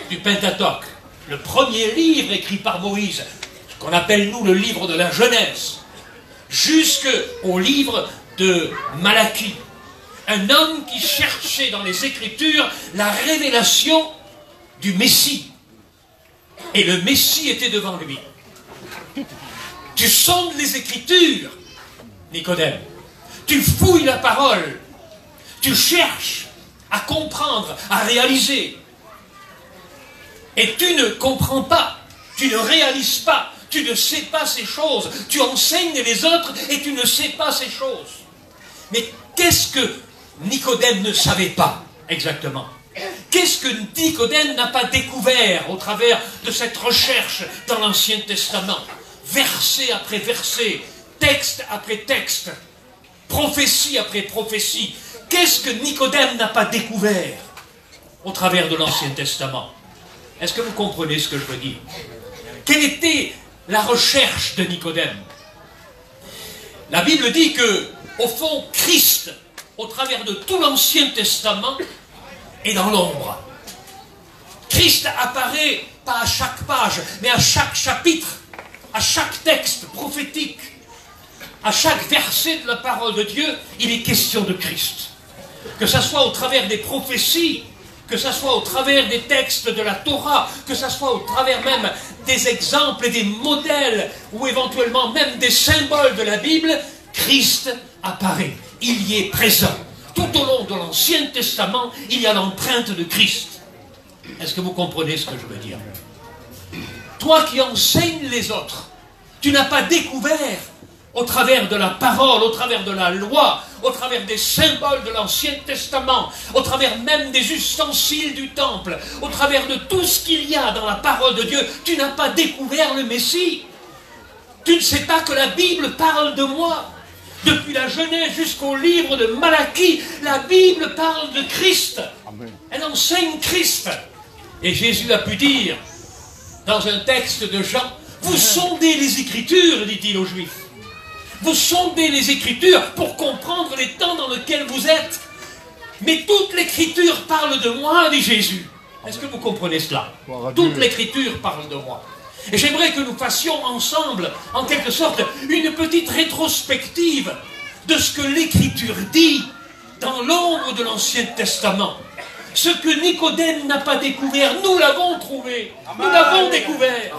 du Pentateuque, le premier livre écrit par Moïse, ce qu'on appelle, nous, le livre de la Genèse, jusqu'au livre de Malachie. Un homme qui cherchait dans les Écritures la révélation du Messie. Et le Messie était devant lui. Tu sondes les Écritures, Nicodème. Tu fouilles la parole. Tu cherches à comprendre, à réaliser. Et tu ne comprends pas, tu ne réalises pas, tu ne sais pas ces choses. Tu enseignes les autres et tu ne sais pas ces choses. Mais qu'est-ce que Nicodème ne savait pas exactement? Qu'est-ce que Nicodème n'a pas découvert au travers de cette recherche dans l'Ancien Testament? Verset après verset, texte après texte, prophétie après prophétie. Qu'est-ce que Nicodème n'a pas découvert au travers de l'Ancien Testament? Est-ce que vous comprenez ce que je veux dire? Quelle était la recherche de Nicodème? La Bible dit que, au fond, Christ, au travers de tout l'Ancien Testament, est dans l'ombre. Christ apparaît pas à chaque page, mais à chaque chapitre, à chaque texte prophétique, à chaque verset de la parole de Dieu, il est question de Christ. Que ce soit au travers des prophéties, que ce soit au travers des textes de la Torah, que ce soit au travers même des exemples et des modèles, ou éventuellement même des symboles de la Bible, Christ apparaît. Il y est présent. Tout au long de l'Ancien Testament, il y a l'empreinte de Christ. Est-ce que vous comprenez ce que je veux dire? Toi qui enseignes les autres, tu n'as pas découvert au travers de la parole, au travers de la loi, au travers des symboles de l'Ancien Testament, au travers même des ustensiles du temple, au travers de tout ce qu'il y a dans la parole de Dieu, tu n'as pas découvert le Messie. Tu ne sais pas que la Bible parle de moi. Depuis la Genèse jusqu'au livre de Malachie, la Bible parle de Christ. Amen. Elle enseigne Christ. Et Jésus a pu dire, dans un texte de Jean, vous sondez les Écritures, dit-il aux Juifs. Vous sondez les Écritures pour comprendre les temps dans lesquels vous êtes. Mais toute l'Écriture parle de moi, dit Jésus. Est-ce que vous comprenez cela? Toute l'Écriture parle de moi. Et j'aimerais que nous fassions ensemble, en quelque sorte, une petite rétrospective de ce que l'Écriture dit dans l'ombre de l'Ancien Testament. Ce que Nicodème n'a pas découvert, nous l'avons trouvé. Nous l'avons découvert.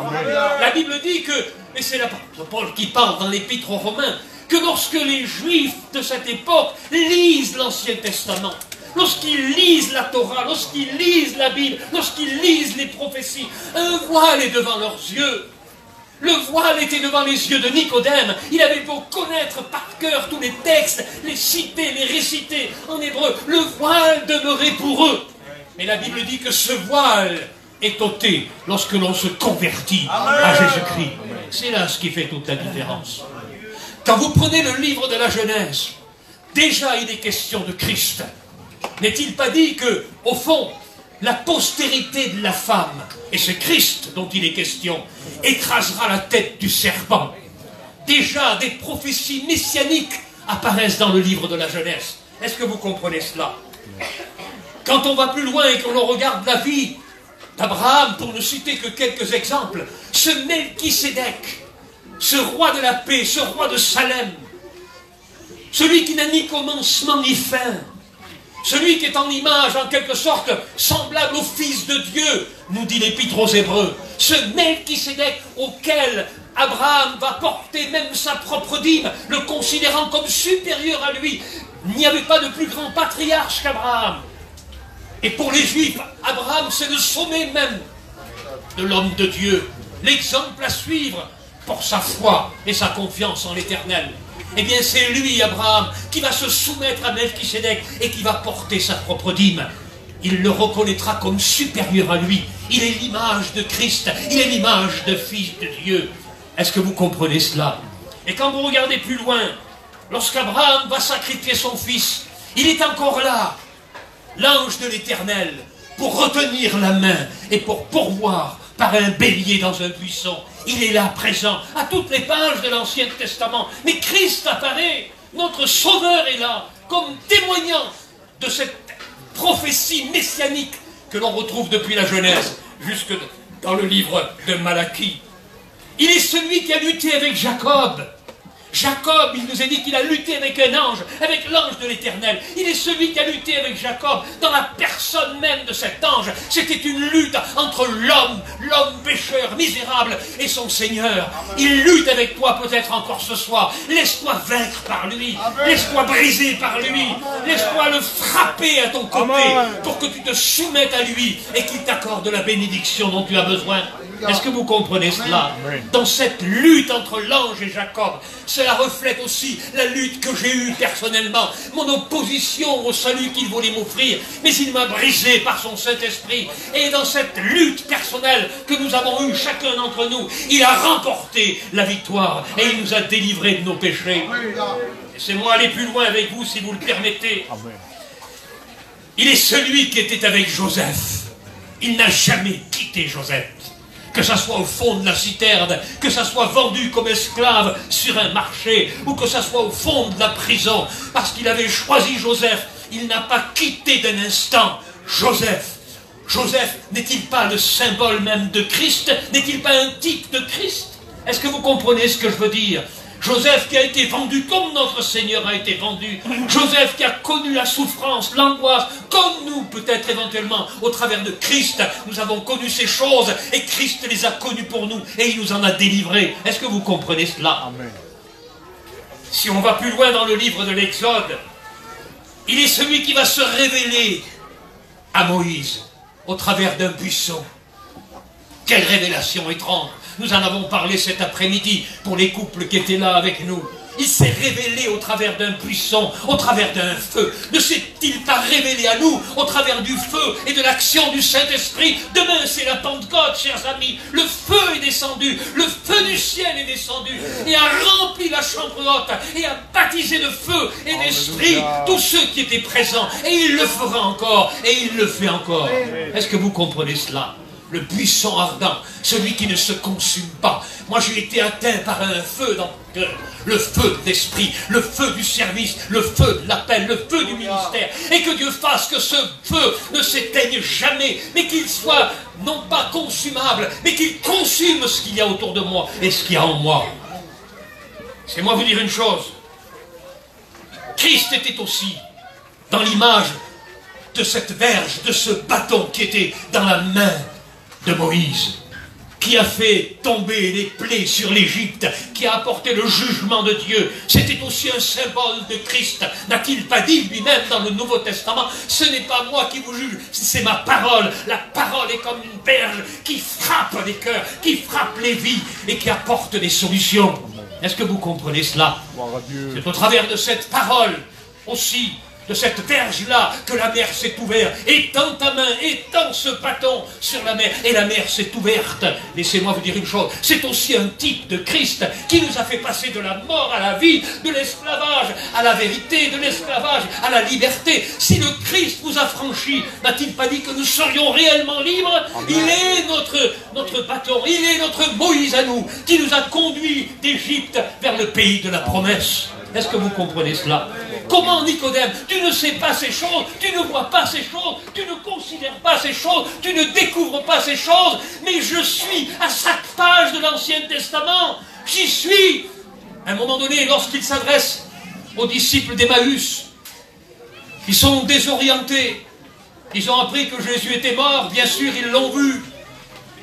La Bible dit que, et c'est l'apôtre Paul qui parle dans l'Épître aux Romains, que lorsque les Juifs de cette époque lisent l'Ancien Testament, lorsqu'ils lisent la Torah, lorsqu'ils lisent la Bible, lorsqu'ils lisent les prophéties, un voile est devant leurs yeux. Le voile était devant les yeux de Nicodème. Il avait beau connaître par cœur tous les textes, les citer, les réciter en hébreu. Le voile demeurait pour eux. Mais la Bible dit que ce voile est ôté lorsque l'on se convertit à Jésus-Christ. C'est là ce qui fait toute la différence. Quand vous prenez le livre de la Genèse, déjà il est question de Christ. N'est-il pas dit que, au fond, la postérité de la femme, et c'est Christ dont il est question, écrasera la tête du serpent. Déjà, des prophéties messianiques apparaissent dans le livre de la Genèse. Est-ce que vous comprenez cela? Quand on va plus loin et que l'on regarde la vie d'Abraham, pour ne citer que quelques exemples, ce Melchisédek, ce roi de la paix, ce roi de Salem, celui qui n'a ni commencement ni fin, celui qui est en image, en quelque sorte, semblable au Fils de Dieu, nous dit l'Épître aux Hébreux. Ce Melchisédek auquel Abraham va porter même sa propre dîme, le considérant comme supérieur à lui. Il n'y avait pas de plus grand patriarche qu'Abraham. Et pour les Juifs, Abraham, c'est le sommet même de l'homme de Dieu. L'exemple à suivre pour sa foi et sa confiance en l'Éternel. Eh bien, c'est lui, Abraham, qui va se soumettre à Melchisédek et qui va porter sa propre dîme. Il le reconnaîtra comme supérieur à lui. Il est l'image de Christ. Il est l'image de Fils de Dieu. Est-ce que vous comprenez cela? Et quand vous regardez plus loin, lorsqu'Abraham va sacrifier son fils, il est encore là, l'ange de l'Éternel, pour retenir la main et pour pourvoir par un bélier dans un buisson. Il est là, présent, à toutes les pages de l'Ancien Testament. Mais Christ apparaît, notre Sauveur est là, comme témoignant de cette prophétie messianique que l'on retrouve depuis la Genèse, jusque dans le livre de Malachie. Il est celui qui a lutté avec Jacob. Jacob, il nous a dit qu'il a lutté avec un ange, avec l'ange de l'Éternel. Il est celui qui a lutté avec Jacob dans la personne même de cet ange. C'était une lutte entre l'homme pécheur, misérable, et son Seigneur. Il lutte avec toi peut-être encore ce soir. Laisse-toi vaincre par lui. Laisse-toi briser par lui. Laisse-toi le frapper à ton côté pour que tu te soumettes à lui et qu'il t'accorde la bénédiction dont tu as besoin. Est-ce que vous comprenez cela? Dans cette lutte entre l'ange et Jacob, cela reflète aussi la lutte que j'ai eue personnellement, mon opposition au salut qu'il voulait m'offrir, mais il m'a brisé par son Saint-Esprit. Et dans cette lutte personnelle que nous avons eue chacun d'entre nous, il a remporté la victoire et il nous a délivrés de nos péchés. Laissez-moi aller plus loin avec vous si vous le permettez. Il est celui qui était avec Joseph. Il n'a jamais quitté Joseph. Que ça soit au fond de la citerne, que ça soit vendu comme esclave sur un marché, ou que ça soit au fond de la prison, parce qu'il avait choisi Joseph, il n'a pas quitté d'un instant Joseph. Joseph n'est-il pas le symbole même de Christ? N'est-il pas un type de Christ? Est-ce que vous comprenez ce que je veux dire? Joseph qui a été vendu comme notre Seigneur a été vendu. Joseph qui a connu la souffrance, l'angoisse, comme nous peut-être éventuellement au travers de Christ. Nous avons connu ces choses et Christ les a connues pour nous et il nous en a délivrés. Est-ce que vous comprenez cela? Amen. Si on va plus loin dans le livre de l'Exode, il est celui qui va se révéler à Moïse au travers d'un buisson. Quelle révélation étrange! Nous en avons parlé cet après-midi pour les couples qui étaient là avec nous. Il s'est révélé au travers d'un buisson, au travers d'un feu. Ne s'est-il pas révélé à nous au travers du feu et de l'action du Saint-Esprit? Demain, c'est la Pentecôte, chers amis. Le feu est descendu, le feu du ciel est descendu et a rempli la chambre haute et a baptisé de feu et d'esprit tous ceux qui étaient présents. Et il le fera encore, et il le fait encore. Est-ce que vous comprenez cela? Le buisson ardent, celui qui ne se consume pas. Moi, j'ai été atteint par un feu dans mon cœur. Le feu de l'esprit, le feu du service, le feu de l'appel, le feu du ministère. Et que Dieu fasse que ce feu ne s'éteigne jamais, mais qu'il soit non pas consumable, mais qu'il consume ce qu'il y a autour de moi et ce qu'il y a en moi. C'est moi vous dire une chose. Christ était aussi dans l'image de cette verge, de ce bâton qui était dans la main de Moïse, qui a fait tomber les plaies sur l'Égypte, qui a apporté le jugement de Dieu. C'était aussi un symbole de Christ. N'a-t-il pas dit lui-même dans le Nouveau Testament, ce n'est pas moi qui vous juge, c'est ma parole. La parole est comme une verge qui frappe les cœurs, qui frappe les vies et qui apporte des solutions. Est-ce que vous comprenez cela? C'est au travers de cette parole aussi, de cette verge-là, que la mer s'est ouverte. Étends ta main, étends ce bâton sur la mer, et la mer s'est ouverte. Laissez-moi vous dire une chose, c'est aussi un type de Christ qui nous a fait passer de la mort à la vie, de l'esclavage à la vérité, de l'esclavage à la liberté. Si le Christ vous a franchi, n'a-t-il pas dit que nous serions réellement libres? Il est notre bâton, il est notre Moïse à nous, qui nous a conduits d'Égypte vers le pays de la promesse. Est-ce que vous comprenez cela? Comment, Nicodème, tu ne sais pas ces choses, tu ne vois pas ces choses, tu ne considères pas ces choses, tu ne découvres pas ces choses, mais je suis à chaque page de l'Ancien Testament, j'y suis. À un moment donné, lorsqu'il s'adresse aux disciples d'Emmaüs, ils sont désorientés, ils ont appris que Jésus était mort, bien sûr, ils l'ont vu,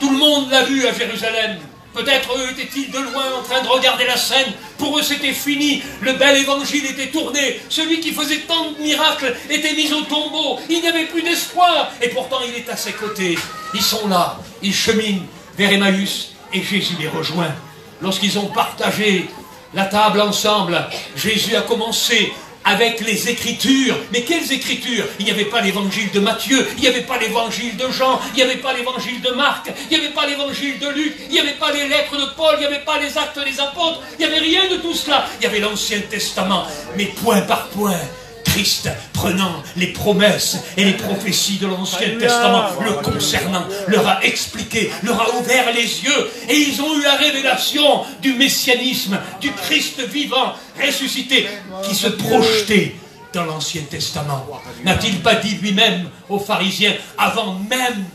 tout le monde l'a vu à Jérusalem. Peut-être eux étaient-ils de loin en train de regarder la scène. Pour eux c'était fini, le bel évangile était tourné. Celui qui faisait tant de miracles était mis au tombeau. Il n'y avait plus d'espoir. Et pourtant il est à ses côtés. Ils sont là, ils cheminent vers Emmaüs et Jésus les rejoint. Lorsqu'ils ont partagé la table ensemble, Jésus a commencé avec les Écritures. Mais quelles Écritures? Il n'y avait pas l'évangile de Matthieu, il n'y avait pas l'évangile de Jean, il n'y avait pas l'évangile de Marc, il n'y avait pas l'évangile de Luc, il n'y avait pas les lettres de Paul, il n'y avait pas les actes des apôtres, il n'y avait rien de tout cela. Il y avait l'Ancien Testament, mais point par point, Christ prenant les promesses et les prophéties de l'Ancien Testament le concernant, leur a expliqué, leur a ouvert les yeux, et ils ont eu la révélation du messianisme, du Christ vivant, ressuscité, qui se projetait dans l'Ancien Testament. N'a-t-il pas dit lui-même aux pharisiens, avant même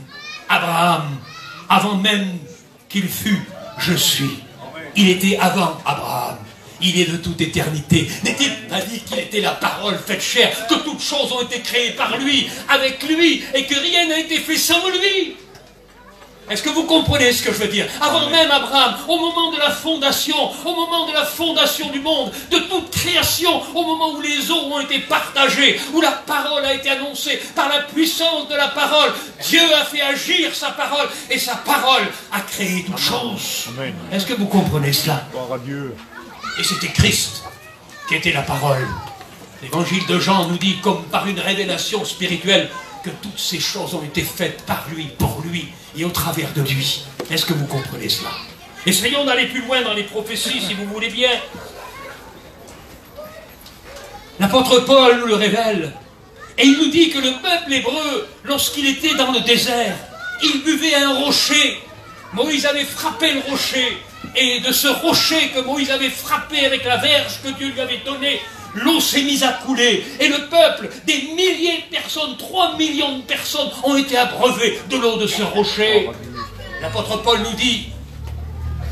Abraham, avant même qu'il fût, je suis. Il était avant Abraham. Il est de toute éternité. N'est-il pas dit qu'il était la parole faite chair, que toutes choses ont été créées par lui, avec lui, et que rien n'a été fait sans lui? Est-ce que vous comprenez ce que je veux dire? Avant même Abraham, au moment de la fondation du monde, de toute création, au moment où les eaux ont été partagées, où la parole a été annoncée, par la puissance de la parole, Dieu a fait agir sa parole, et sa parole a créé toutes choses. Est-ce que vous comprenez cela? Et c'était Christ qui était la parole. L'évangile de Jean nous dit, comme par une révélation spirituelle, que toutes ces choses ont été faites par lui, pour lui et au travers de lui. Est-ce que vous comprenez cela? Essayons d'aller plus loin dans les prophéties, si vous voulez bien. L'apôtre Paul nous le révèle. Et il nous dit que le peuple hébreu, lorsqu'il était dans le désert, il buvait un rocher. Moïse avait frappé le rocher. Et de ce rocher que Moïse avait frappé avec la verge que Dieu lui avait donnée, l'eau s'est mise à couler. Et le peuple, des milliers de personnes, 3 millions de personnes, ont été abreuvées de l'eau de ce rocher. L'apôtre Paul nous dit,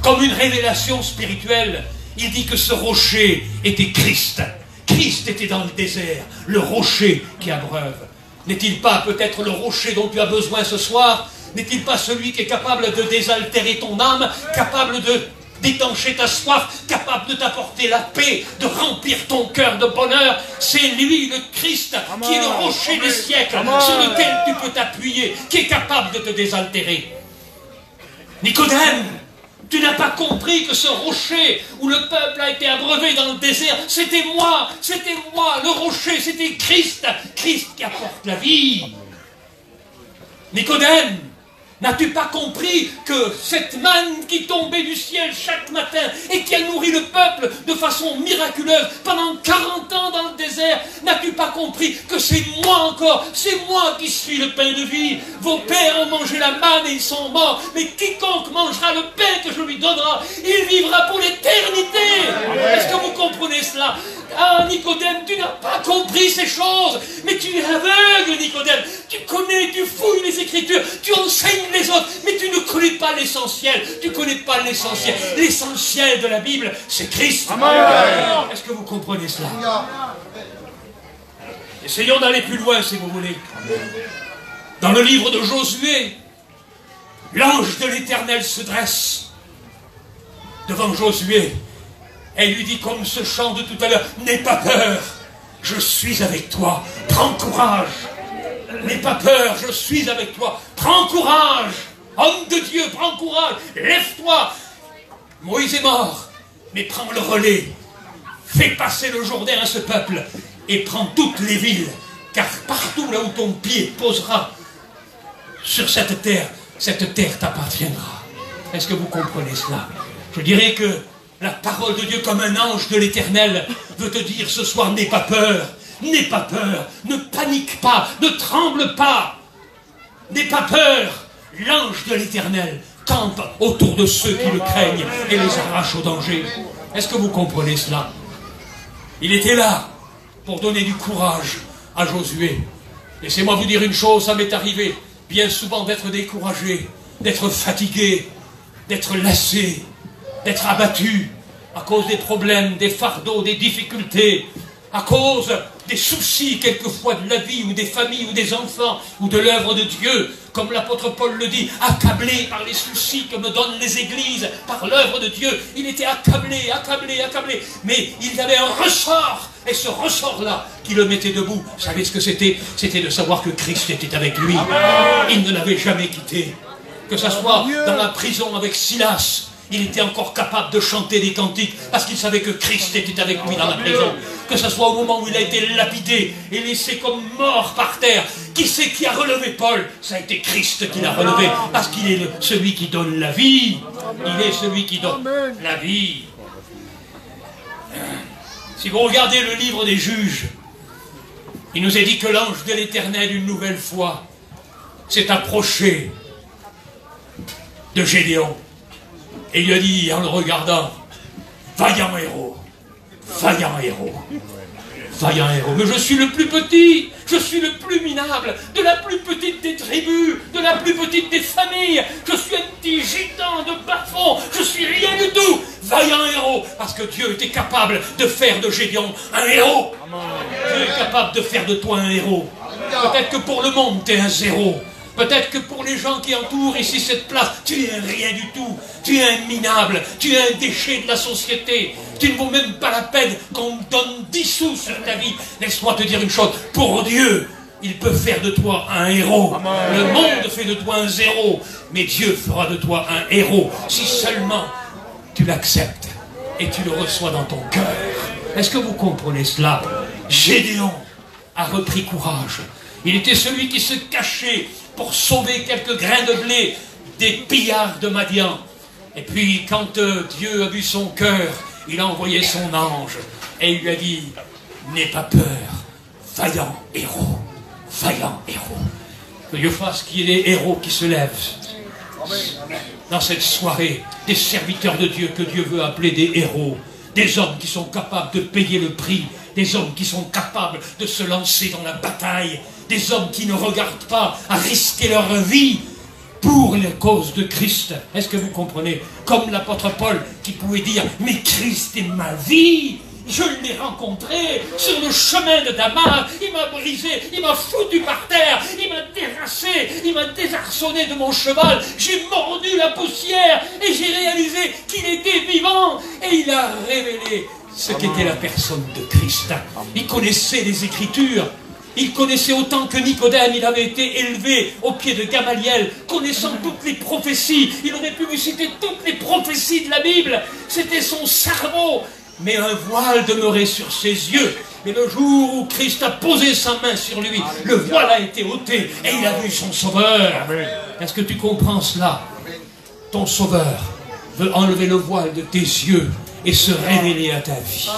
comme une révélation spirituelle, il dit que ce rocher était Christ. Christ était dans le désert, le rocher qui abreuve. N'est-il pas peut-être le rocher dont tu as besoin ce soir? N'est-il pas celui qui est capable de désaltérer ton âme, capable de d'étancher ta soif, capable de t'apporter la paix, de remplir ton cœur de bonheur? C'est lui, le Christ, qui est le rocher des siècles, sur lequel tu peux t'appuyer, qui est capable de te désaltérer. Nicodème, Tu n'as pas compris que ce rocher où le peuple a été abreuvé dans le désert, c'était moi, le rocher, c'était Christ, Christ qui apporte la vie. Nicodème, n'as-tu pas compris que cette manne qui tombait du ciel chaque matin et qui a nourri le peuple de façon miraculeuse pendant 40 ans dans le désert, n'as-tu pas compris que c'est moi encore, c'est moi qui suis le pain de vie? Vos pères ont mangé la manne et ils sont morts, mais quiconque mangera le pain que je lui donnerai, il vivra pour l'éternité. Est-ce que vous comprenez cela? Ah, Nicodème, tu n'as pas compris ces choses, mais tu es aveugle, Nicodème. Tu connais, tu fouilles les Écritures, tu enseignes les autres, mais tu ne connais pas l'essentiel. Tu ne connais pas l'essentiel. L'essentiel de la Bible, c'est Christ. Est-ce que vous comprenez cela? Essayons d'aller plus loin, si vous voulez. Dans le livre de Josué, l'ange de l'Éternel se dresse devant Josué. Elle lui dit comme ce chant de tout à l'heure, n'aie pas peur, je suis avec toi, prends courage. N'aie pas peur, je suis avec toi, prends courage. Homme de Dieu, prends courage, lève-toi. Moïse est mort, mais prends le relais. Fais passer le Jourdain à ce peuple et prends toutes les villes, car partout là où ton pied posera sur cette terre t'appartiendra. Est-ce que vous comprenez cela? Je dirais que la parole de Dieu, comme un ange de l'Éternel, veut te dire ce soir, n'aie pas peur, ne panique pas, ne tremble pas, n'aie pas peur. L'ange de l'Éternel campe autour de ceux qui le craignent et les arrache au danger. Est-ce que vous comprenez cela? Il était là pour donner du courage à Josué. Laissez-moi vous dire une chose, ça m'est arrivé bien souvent d'être découragé, d'être fatigué, d'être lassé, d'être abattu à cause des problèmes, des fardeaux, des difficultés, à cause des soucis quelquefois de la vie ou des familles ou des enfants ou de l'œuvre de Dieu, comme l'apôtre Paul le dit, accablé par les soucis que me donnent les églises, par l'œuvre de Dieu. Il était accablé, mais il avait un ressort, et ce ressort-là qui le mettait debout, vous savez ce que c'était? C'était de savoir que Christ était avec lui. Il ne l'avait jamais quitté. Que ce soit dans la prison avec Silas, il était encore capable de chanter des cantiques parce qu'il savait que Christ était avec lui dans la prison. Que ce soit au moment où il a été lapidé et laissé comme mort par terre. Qui c'est qui a relevé Paul? Ça a été Christ qui l'a relevé parce qu'il est celui qui donne la vie. Il est celui qui donne la vie. Si vous regardez le livre des Juges, il nous est dit que l'ange de l'Éternel, une nouvelle fois, s'est approché de Gédéon. Et il lui a dit, en le regardant, vaillant héros, vaillant héros, vaillant héros. Mais je suis le plus petit, je suis le plus minable, de la plus petite des tribus, de la plus petite des familles. Je suis un petit gitan de bas-fond, je suis rien du tout. Vaillant héros, parce que Dieu était capable de faire de Gédéon un héros. Dieu est capable de faire de toi un héros. Peut-être que pour le monde, tu es un zéro. Peut-être que pour les gens qui entourent ici cette place, tu es un rien du tout, tu es un minable, tu es un déchet de la société, tu ne vaux même pas la peine qu'on donne 10 sous sur ta vie. Laisse-moi te dire une chose, pour Dieu, il peut faire de toi un héros. Le monde fait de toi un zéro, mais Dieu fera de toi un héros, si seulement tu l'acceptes et tu le reçois dans ton cœur. Est-ce que vous comprenez cela? Gédéon a repris courage. Il était celui qui se cachait pour sauver quelques grains de blé des pillards de Madian. Et puis, quand Dieu a vu son cœur, il a envoyé son ange. Et il lui a dit, n'aie pas peur, vaillant héros, vaillant héros. Que Dieu fasse qu'il y ait des héros qui se lèvent dans cette soirée, des serviteurs de Dieu que Dieu veut appeler des héros. Des hommes qui sont capables de payer le prix, des hommes qui sont capables de se lancer dans la bataille, des hommes qui ne regardent pas à risquer leur vie pour la cause de Christ. Est-ce que vous comprenez? Comme l'apôtre Paul qui pouvait dire, mais Christ est ma vie, je l'ai rencontré sur le chemin de Damas, il m'a brisé, il m'a foutu par terre, il m'a terrassé, il m'a désarçonné de mon cheval, j'ai mordu la poussière et j'ai réalisé qu'il était vivant et il a révélé ce qu'était la personne de Christ. Il connaissait les Écritures, Il connaissait autant que Nicodème, il avait été élevé au pied de Gamaliel, connaissant toutes les prophéties. Il aurait pu lui citer toutes les prophéties de la Bible. C'était son cerveau. Mais un voile demeurait sur ses yeux. Mais le jour où Christ a posé sa main sur lui, le voile a été ôté et il a vu son Sauveur. Est-ce que tu comprends cela? Ton Sauveur veut enlever le voile de tes yeux et se révéler à ta vie.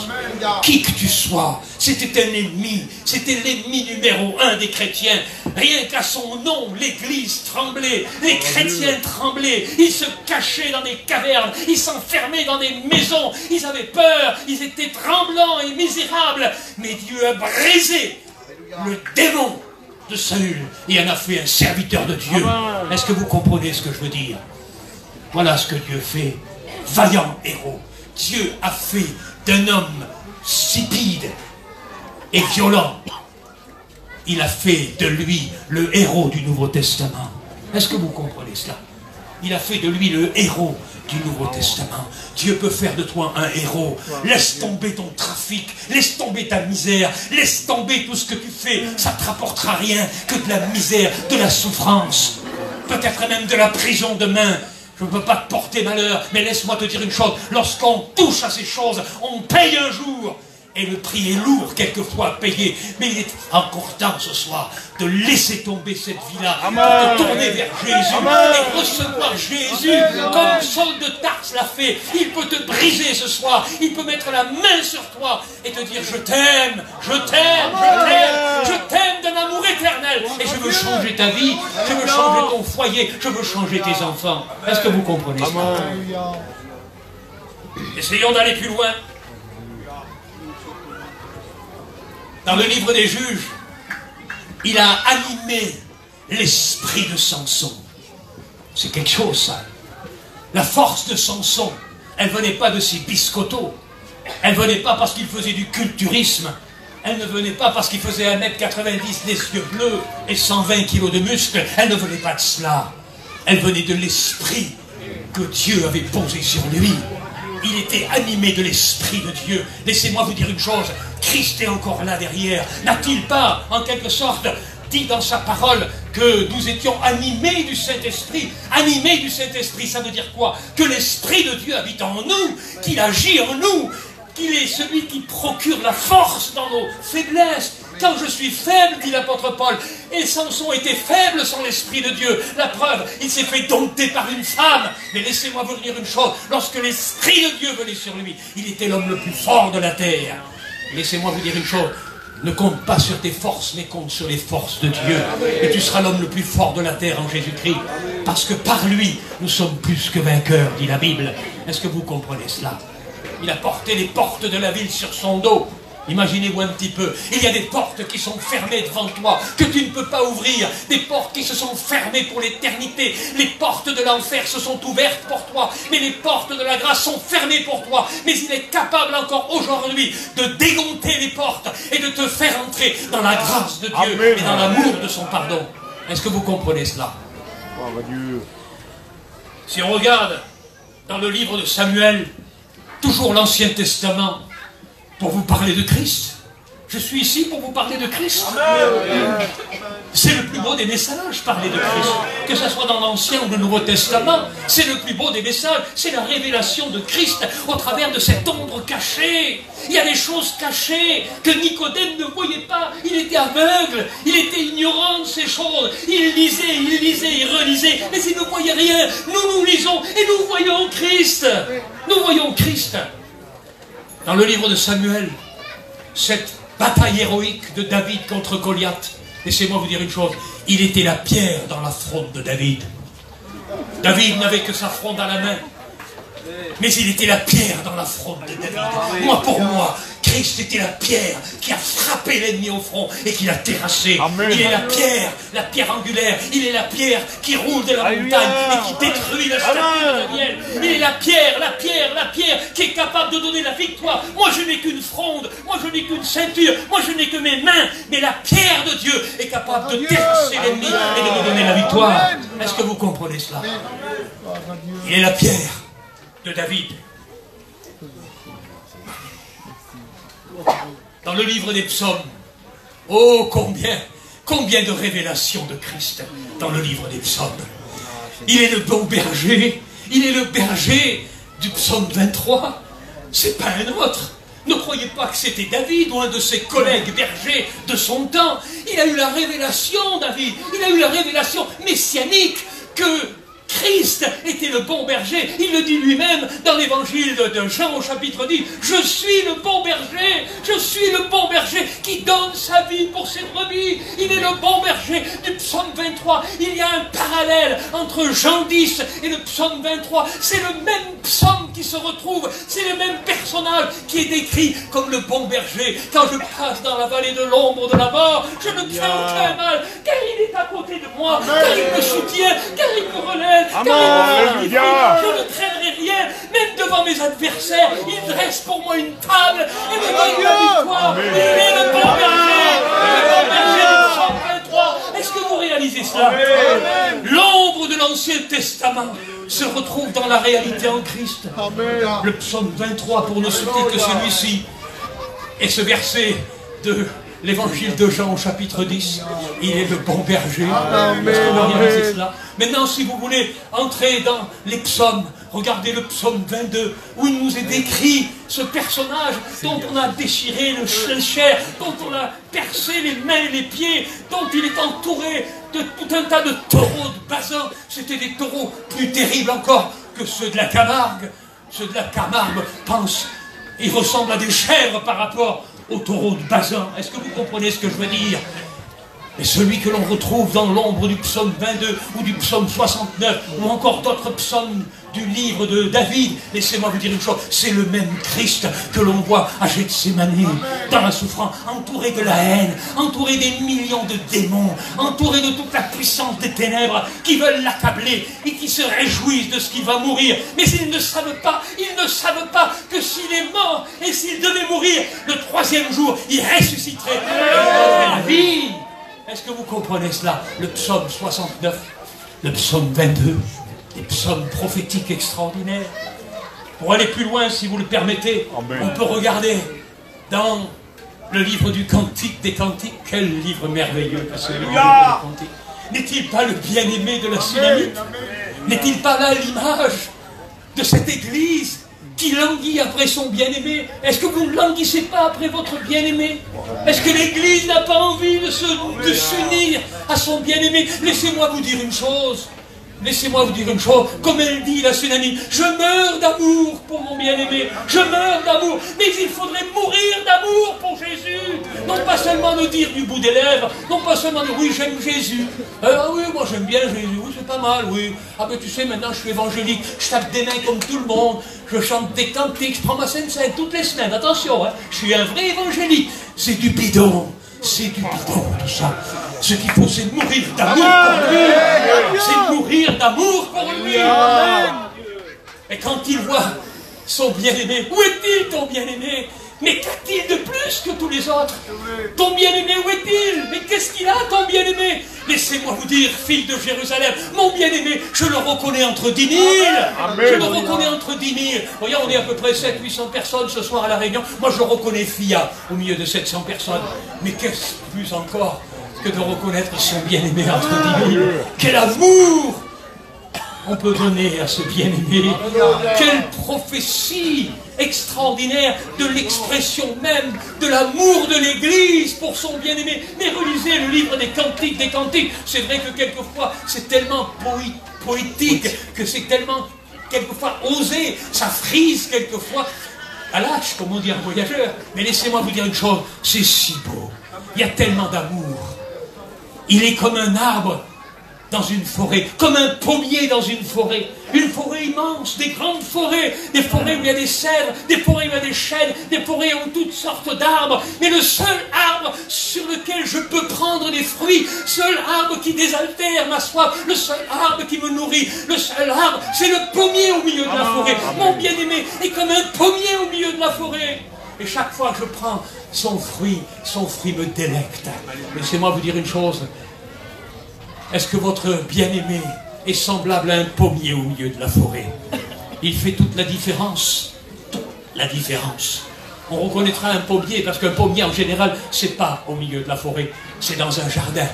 Qui que tu sois, c'était un ennemi, c'était l'ennemi numéro 1 des chrétiens. Rien qu'à son nom, l'Église tremblait, les chrétiens tremblaient, ils se cachaient dans des cavernes, ils s'enfermaient dans des maisons, ils avaient peur, ils étaient tremblants et misérables. Mais Dieu a brisé le démon de Saül et en a fait un serviteur de Dieu. Est-ce que vous comprenez ce que je veux dire? Voilà ce que Dieu fait. Vaillant héros. Dieu a fait d'un homme stupide et violent, il a fait de lui le héros du Nouveau Testament. Est-ce que vous comprenez cela? Il a fait de lui le héros du Nouveau Testament. Dieu peut faire de toi un héros. Laisse tomber ton trafic, laisse tomber ta misère, laisse tomber tout ce que tu fais. Ça ne te rapportera rien que de la misère, de la souffrance, peut-être même de la prison demain. Je ne peux pas te porter malheur, mais laisse-moi te dire une chose. Lorsqu'on touche à ces choses, on paye un jour. Et le prix est lourd quelquefois à payer. Mais il est encore temps ce soir de laisser tomber cette vie-là, pour te tourner vers Jésus et recevoir Jésus comme Saul de Tarse l'a fait. Il peut te briser ce soir. Il peut mettre la main sur toi et te dire je t'aime, je t'aime, je t'aime, je t'aime d'un amour éternel. Et je veux changer ta vie, je veux changer ton foyer, je veux changer tes enfants. Est-ce que vous comprenez ça? Essayons d'aller plus loin. Dans le livre des Juges, il a animé l'esprit de Samson. C'est quelque chose, ça. La force de Samson, elle ne venait pas de ses biscottos. Elle ne venait pas parce qu'il faisait du culturisme. Elle ne venait pas parce qu'il faisait 1m90, des yeux bleus et 120 kilos de muscles. Elle ne venait pas de cela. Elle venait de l'esprit que Dieu avait posé sur lui. Il était animé de l'Esprit de Dieu. Laissez-moi vous dire une chose, Christ est encore là derrière. N'a-t-il pas, en quelque sorte, dit dans sa parole que nous étions animés du Saint-Esprit? Animés du Saint-Esprit, ça veut dire quoi? Que l'Esprit de Dieu habite en nous, qu'il agit en nous, qu'il est celui qui procure la force dans nos faiblesses. Quand je suis faible, dit l'apôtre Paul, et Samson était faible sans l'Esprit de Dieu. La preuve, il s'est fait dompter par une femme. Mais laissez-moi vous dire une chose, lorsque l'Esprit de Dieu venait sur lui, il était l'homme le plus fort de la terre. Laissez-moi vous dire une chose, ne compte pas sur tes forces, mais compte sur les forces de Dieu. Et tu seras l'homme le plus fort de la terre en Jésus-Christ. Parce que par lui, nous sommes plus que vainqueurs, dit la Bible. Est-ce que vous comprenez cela? Il a porté les portes de la ville sur son dos. Imaginez-vous un petit peu, il y a des portes qui sont fermées devant toi, que tu ne peux pas ouvrir, des portes qui se sont fermées pour l'éternité, les portes de l'enfer se sont ouvertes pour toi, mais les portes de la grâce sont fermées pour toi, mais il est capable encore aujourd'hui de dégonter les portes et de te faire entrer dans la grâce de Dieu et dans l'amour de son pardon. Est-ce que vous comprenez cela? Si on regarde dans le livre de Samuel, toujours l'Ancien Testament, pour vous parler de Christ. Je suis ici pour vous parler de Christ. C'est le plus beau des messages, parler de Christ. Que ce soit dans l'Ancien ou le Nouveau Testament, c'est le plus beau des messages. C'est la révélation de Christ au travers de cette ombre cachée. Il y a des choses cachées que Nicodème ne voyait pas. Il était aveugle, il était ignorant de ces choses. Il lisait, il relisait, mais il ne voyait rien. Nous lisons et nous voyons Christ. Nous voyons Christ. Dans le livre de Samuel, cette bataille héroïque de David contre Goliath, laissez-moi vous dire une chose, il était la pierre dans la fronde de David. David n'avait que sa fronde à la main, mais il était la pierre dans la fronde de David. Moi, pour moi, Christ était la pierre qui a frappé l'ennemi au front et qui l'a terrassé. Il est la pierre angulaire. Il est la pierre qui roule de la montagne et qui détruit la statue de Daniel. Il est la pierre qui est capable de donner la victoire. Moi, je n'ai qu'une fronde. Moi, je n'ai qu'une ceinture. Moi, je n'ai que mes mains. Mais la pierre de Dieu est capable de terrasser l'ennemi et de me donner la victoire. Est-ce que vous comprenez cela? Il est la pierre de David. Dans le livre des psaumes, Oh, combien de révélations de Christ dans le livre des psaumes. Il est le bon berger, il est le berger du psaume 23. C'est pas un autre. Ne croyez pas que c'était David ou un de ses collègues bergers de son temps. Il a eu la révélation, David, il a eu la révélation messianique que Christ était le bon berger. Il le dit lui-même dans l'évangile de Jean au chapitre 10. Je suis le bon berger, je suis le bon berger qui donne sa vie pour ses brebis. Il est le bon berger du psaume 23. Il y a un parallèle entre Jean 10 et le psaume 23. C'est le même psaume qui se retrouve, c'est le même personnage qui est décrit comme le bon berger. Quand je passe dans la vallée de l'ombre de la mort, je ne crains aucun mal, car il est à côté de moi, car il me soutient, car il me relève. Car je ne craindrai rien, même devant mes adversaires, il dresse pour moi une table et me donne la victoire. Il est le bon berger du psaume 23. Est-ce que vous réalisez cela? L'ombre de l'Ancien Testament se retrouve dans la réalité en Christ. Le psaume 23, pour ne citer que celui-ci, et ce verset de l'évangile de Jean au chapitre 10, il est le bon berger. Est-ce que vous réalisez cela? Maintenant, si vous voulez entrer dans les psaumes, regardez le psaume 22, où il nous est décrit ce personnage dont on a déchiré le chair, dont on a percé les mains et les pieds, dont il est entouré de tout un tas de taureaux de Basan. C'était des taureaux plus terribles encore que ceux de la Camargue. Ceux de la Camargue pensent, ils ressemblent à des chèvres par rapport aux taureaux de Basan. Est-ce que vous comprenez ce que je veux dire? Et celui que l'on retrouve dans l'ombre du psaume 22 ou du psaume 69 ou encore d'autres psaumes du livre de David, laissez-moi vous dire une chose, c'est le même Christ que l'on voit à Gethsémani, dans la souffrance, entouré de la haine, entouré des millions de démons, entouré de toute la puissance des ténèbres qui veulent l'accabler et qui se réjouissent de ce qu'il va mourir. Mais ils ne savent pas que s'il est mort et s'il devait mourir, le troisième jour, il ressusciterait la vie. Est-ce que vous comprenez cela? Le psaume 69, le psaume 22, des psaumes prophétiques extraordinaires. Pour aller plus loin, si vous le permettez, on peut regarder dans le livre du Cantique des Cantiques. Quel livre merveilleux que celui du livre des Cantiques. N'est-il pas le bien-aimé de la Sunamite? N'est-il pas là l'image de cette église qui languit après son bien-aimé? Est-ce que vous ne languissez pas après votre bien-aimé? Est-ce que l'Église n'a pas envie de s'unir à son bien-aimé? Laissez-moi vous dire une chose. Laissez-moi vous dire une chose, comme elle dit la Sunamite, je meurs d'amour pour mon bien-aimé, je meurs d'amour, mais il faudrait mourir d'amour pour Jésus. Non pas seulement le dire du bout des lèvres, non pas seulement dire oui j'aime Jésus, ah oui moi j'aime bien Jésus, oui c'est pas mal, oui, ah ben tu sais maintenant je suis évangélique, je tape des mains comme tout le monde, je chante des cantiques, je prends ma scène toutes les semaines, attention, hein, je suis un vrai évangélique, c'est du bidon. C'est du bidon tout ça. Ce qu'il faut, c'est mourir d'amour pour lui. C'est mourir d'amour pour lui. Et quand il voit son bien-aimé, où est-il ton bien-aimé? Mais qu'a-t-il de plus que tous les autres? Ton bien-aimé, où est-il? Mais qu'est-ce qu'il a, ton bien-aimé? Laissez-moi vous dire, fille de Jérusalem, mon bien-aimé, je le reconnais entre 10 000. Je le reconnais entre 10 000. Regarde, on est à peu près 700-800 personnes ce soir à La Réunion. Moi, je reconnais Fia au milieu de 700 personnes. Mais qu'est-ce plus encore que de reconnaître son bien-aimé entre 10 000? Quel amour on peut donner à ce bien-aimé. Quelle prophétie extraordinaire de l'expression même de l'amour de l'Église pour son bien-aimé. Mais relisez le livre des Cantiques des Cantiques. C'est vrai que quelquefois c'est tellement poétique, que c'est tellement quelquefois osé, ça frise quelquefois à l'âge, comme on dit un voyageur. Mais laissez-moi vous dire une chose, c'est si beau. Il y a tellement d'amour. Il est comme un arbre dans une forêt, comme un pommier dans une forêt immense, des grandes forêts, des forêts où il y a des cèdres, des forêts où il y a des chênes, des forêts où il y a toutes sortes d'arbres, mais le seul arbre sur lequel je peux prendre des fruits, seul arbre qui désaltère ma soif, le seul arbre qui me nourrit, le seul arbre, c'est le pommier au milieu de la forêt. Mon bien-aimé est comme un pommier au milieu de la forêt. Et chaque fois que je prends son fruit me délecte. Laissez-moi vous dire une chose. Est-ce que votre bien-aimé est semblable à un pommier au milieu de la forêt? Il fait toute la différence. Toute la différence. On reconnaîtra un pommier, parce qu'un pommier en général, c'est pas au milieu de la forêt, c'est dans un jardin.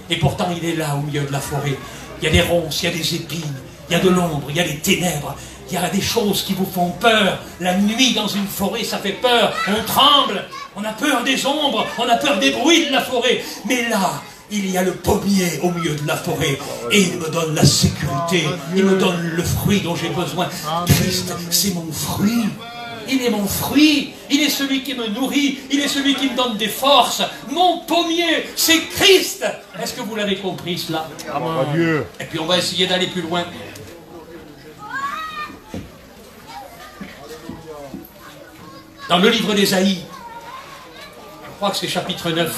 Et pourtant il est là au milieu de la forêt. Il y a des ronces, il y a des épines, il y a de l'ombre, il y a des ténèbres, il y a des choses qui vous font peur. La nuit dans une forêt, ça fait peur, on tremble, on a peur des ombres, on a peur des bruits de la forêt. Mais là, il y a le pommier au milieu de la forêt et il me donne la sécurité, il me donne le fruit dont j'ai besoin. Christ, c'est mon fruit. Il est mon fruit, il est celui qui me nourrit, il est celui qui me donne des forces. Mon pommier, c'est Christ. Est-ce que vous l'avez compris cela? Dieu. Et puis on va essayer d'aller plus loin. Dans le livre d'Ésaïe, je crois que c'est chapitre 9,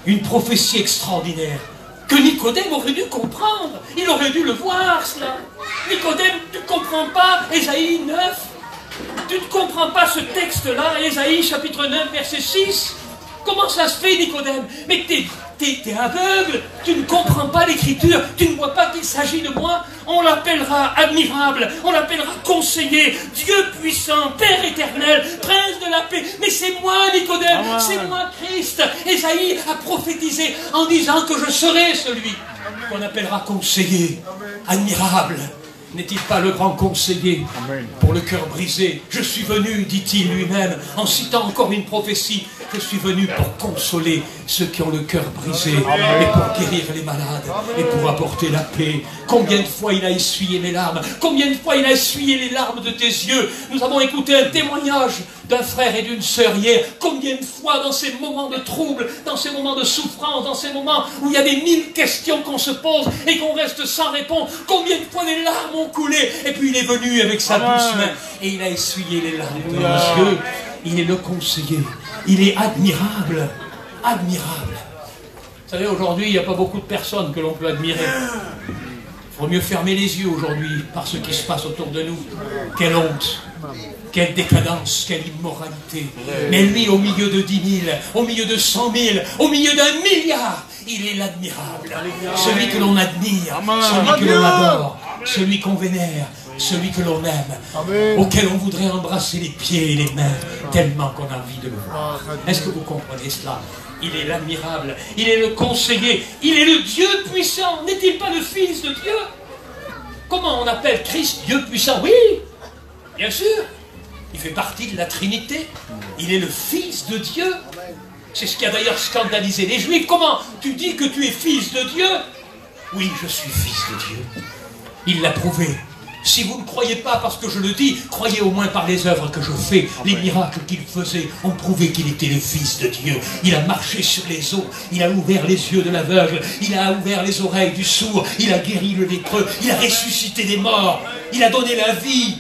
une prophétie extraordinaire que Nicodème aurait dû comprendre. Il aurait dû le voir, cela. Nicodème, tu ne comprends pas Ésaïe 9? Tu ne comprends pas ce texte-là, Ésaïe chapitre 9, verset 6? Comment ça se fait, Nicodème? Mais t'es aveugle, tu ne comprends pas l'écriture, tu ne vois pas qu'il s'agit de moi. On l'appellera admirable, on l'appellera conseiller, Dieu puissant, Père éternel, Prince de la paix. Mais c'est moi, Nicodème, c'est moi, Christ. Ésaïe a prophétisé en disant que je serai celui qu'on appellera conseiller, admirable. N'est-il pas le grand conseiller pour le cœur brisé? Je suis venu, dit-il lui-même, en citant encore une prophétie, je suis venu pour consoler ceux qui ont le cœur brisé et pour guérir les malades et pour apporter la paix. Combien de fois il a essuyé mes larmes? Combien de fois il a essuyé les larmes de tes yeux? Nous avons écouté un témoignage d'un frère et d'une sœur hier. Combien de fois dans ces moments de trouble, dans ces moments de souffrance, dans ces moments où il y a des mille questions qu'on se pose et qu'on reste sans réponse, combien de fois les larmes ont coulé? Et puis il est venu avec sa douce main et il a essuyé les larmes de nos yeux. Il est le conseiller. Il est admirable. Admirable. Vous savez, aujourd'hui, il n'y a pas beaucoup de personnes que l'on peut admirer. Il faut mieux fermer les yeux aujourd'hui par ce qui se passe autour de nous. Quelle honte, quelle décadence, quelle immoralité. Mais lui, au milieu de 10 000, au milieu de 100 000, au milieu d'1 milliard, il est l'admirable. Celui que l'on admire, celui que l'on adore, celui qu'on vénère, celui que l'on aime, auquel on voudrait embrasser les pieds et les mains, tellement qu'on a envie de le voir. Est-ce que vous comprenez cela? Il est l'admirable, il est le conseiller, il est le Dieu puissant. N'est-il pas le Fils de Dieu? Comment on appelle Christ Dieu puissant? Oui, bien sûr, il fait partie de la Trinité, il est le Fils de Dieu. C'est ce qui a d'ailleurs scandalisé les Juifs. Comment tu dis que tu es fils de Dieu? Oui, je suis fils de Dieu. Il l'a prouvé. Si vous ne croyez pas parce que je le dis, croyez au moins par les œuvres que je fais. Les miracles qu'il faisait ont prouvé qu'il était le Fils de Dieu. Il a marché sur les eaux, il a ouvert les yeux de l'aveugle, il a ouvert les oreilles du sourd, il a guéri le lépreux, il a ressuscité des morts, il a donné la vie.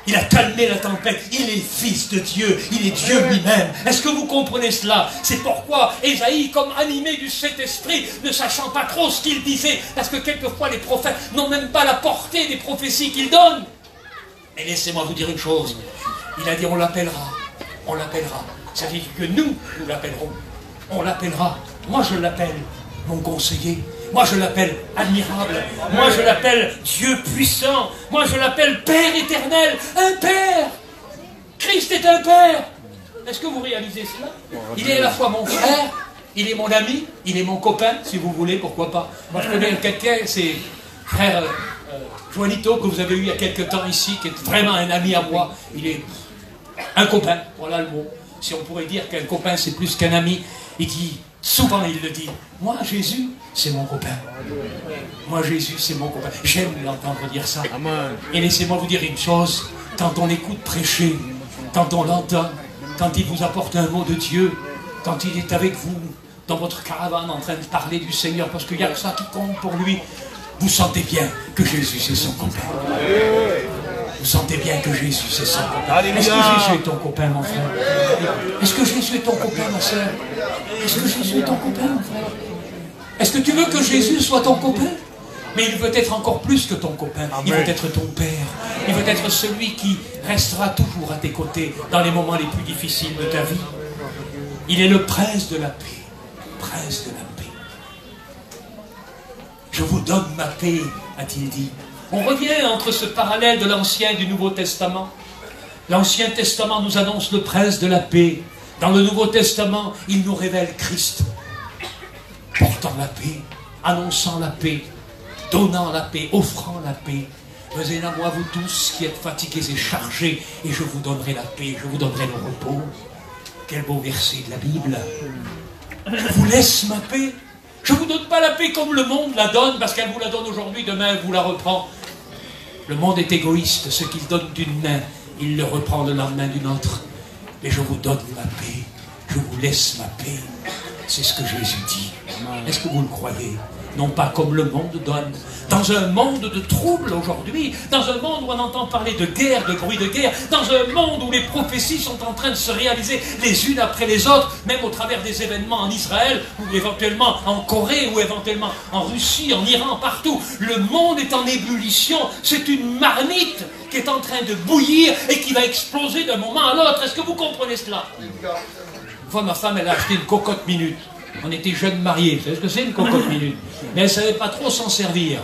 Il a calmé la tempête. Il est Fils de Dieu. Il est Dieu lui-même. Est-ce que vous comprenez cela? C'est pourquoi Ésaïe, comme animé du Saint-Esprit, ne sachant pas trop ce qu'il disait, parce que quelquefois les prophètes n'ont même pas la portée des prophéties qu'ils donnent. Et laissez-moi vous dire une chose. Il a dit on l'appellera. On l'appellera. Ça veut dire que nous l'appellerons. On l'appellera. Moi je l'appelle mon conseiller. Moi je l'appelle admirable, moi je l'appelle Dieu puissant, moi je l'appelle Père éternel, un Père. Christ est un Père. Est-ce que vous réalisez cela? Il est à la fois mon frère, il est mon ami, il est mon copain, si vous voulez, pourquoi pas. Moi je connais quelqu'un, c'est frère Juanito, que vous avez eu il y a quelques temps ici, qui est vraiment un ami à moi. Il est un copain, voilà le mot. Si on pourrait dire qu'un copain c'est plus qu'un ami, il dit... Souvent il le dit, moi Jésus c'est mon copain. Moi Jésus c'est mon copain. J'aime l'entendre dire ça. Et laissez-moi vous dire une chose, quand on l'écoute prêcher, quand on l'entend, quand il vous apporte un mot de Dieu, quand il est avec vous dans votre caravane en train de parler du Seigneur, parce qu'il n'y a que ça qui compte pour lui, vous sentez bien que Jésus c'est son copain. Vous sentez bien que Jésus c'est son copain. Est-ce que Jésus est ton copain, mon frère? Est-ce que Jésus est ton copain, ma soeur? Est-ce que Jésus est ton copain, mon frère? Est-ce que tu veux que Jésus soit ton copain? Mais il veut être encore plus que ton copain. Il veut être ton Père. Il veut être celui qui restera toujours à tes côtés dans les moments les plus difficiles de ta vie. Il est le Prince de la paix. Prince de la paix. Je vous donne ma paix, a-t-il dit. On revient entre ce parallèle de l'Ancien et du Nouveau Testament. L'Ancien Testament nous annonce le prince de la paix. Dans le Nouveau Testament, il nous révèle Christ. Portant la paix, annonçant la paix, donnant la paix, offrant la paix. Venez à moi, vous tous qui êtes fatigués et chargés, et je vous donnerai la paix, je vous donnerai le repos. Quel beau verset de la Bible. Je vous laisse ma paix. Je ne vous donne pas la paix comme le monde la donne, parce qu'elle vous la donne aujourd'hui, demain elle vous la reprend. Le monde est égoïste, ce qu'il donne d'une main, il le reprend le lendemain d'une autre. Mais je vous donne ma paix, je vous laisse ma paix. C'est ce que Jésus dit. Est-ce que vous le croyez? Non pas comme le monde donne. Dans un monde de troubles aujourd'hui, dans un monde où on entend parler de guerre, de bruit de guerre, dans un monde où les prophéties sont en train de se réaliser les unes après les autres, même au travers des événements en Israël, ou éventuellement en Corée, ou éventuellement en Russie, en Iran, partout. Le monde est en ébullition. C'est une marmite qui est en train de bouillir et qui va exploser d'un moment à l'autre. Est-ce que vous comprenez cela? Une fois, ma femme, elle a acheté une cocotte minute. On était jeunes mariés. Vous savez ce que c'est, une cocotte minute? Mais elle ne savait pas trop s'en servir.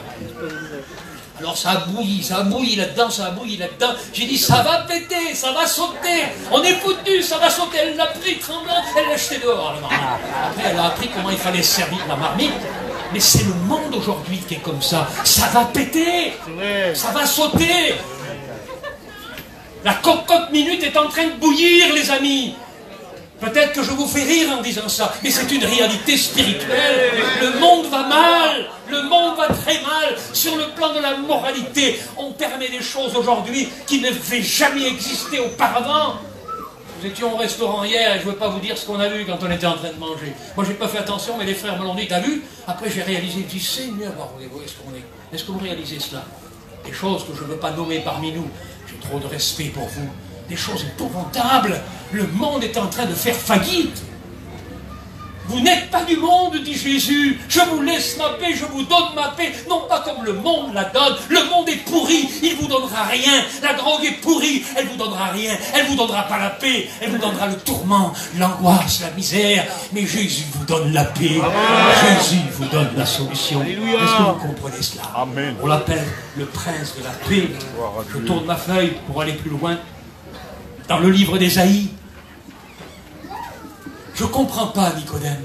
Alors ça a bouilli là-dedans, ça a bouilli là-dedans. J'ai dit, ça va péter, ça va sauter. On est foutu, ça va sauter. Elle l'a pris tremblant, elle l'a jeté dehors, la marmite. Après, elle a appris comment il fallait servir la marmite. Mais c'est le monde aujourd'hui qui est comme ça. Ça va péter, ça va sauter. La cocotte minute est en train de bouillir, les amis. Peut-être que je vous fais rire en disant ça, mais c'est une réalité spirituelle. Le monde va mal, le monde va très mal sur le plan de la moralité. On permet des choses aujourd'hui qui ne devaient jamais exister auparavant. Nous étions au restaurant hier et je ne veux pas vous dire ce qu'on a vu quand on était en train de manger. Moi, j'ai pas fait attention, mais les frères me l'ont dit, t'as vu? Après, j'ai réalisé, je dis, Seigneur, est-ce que vous réalisez cela? Des choses que je ne veux pas nommer parmi nous. J'ai trop de respect pour vous. Des choses épouvantables. Le monde est en train de faire faillite. Vous n'êtes pas du monde, dit Jésus. Je vous laisse ma paix, je vous donne ma paix. Non pas comme le monde la donne. Le monde est pourri, il ne vous donnera rien. La drogue est pourrie, elle ne vous donnera rien. Elle ne vous donnera pas la paix, elle vous donnera le tourment, l'angoisse, la misère. Mais Jésus vous donne la paix. Amen. Jésus vous donne la solution. Alléluia. Est-ce que vous comprenez cela? Amen. On l'appelle le prince de la paix. Je tourne ma feuille pour aller plus loin. Dans le livre d'Ésaïe, je ne comprends pas, Nicodème.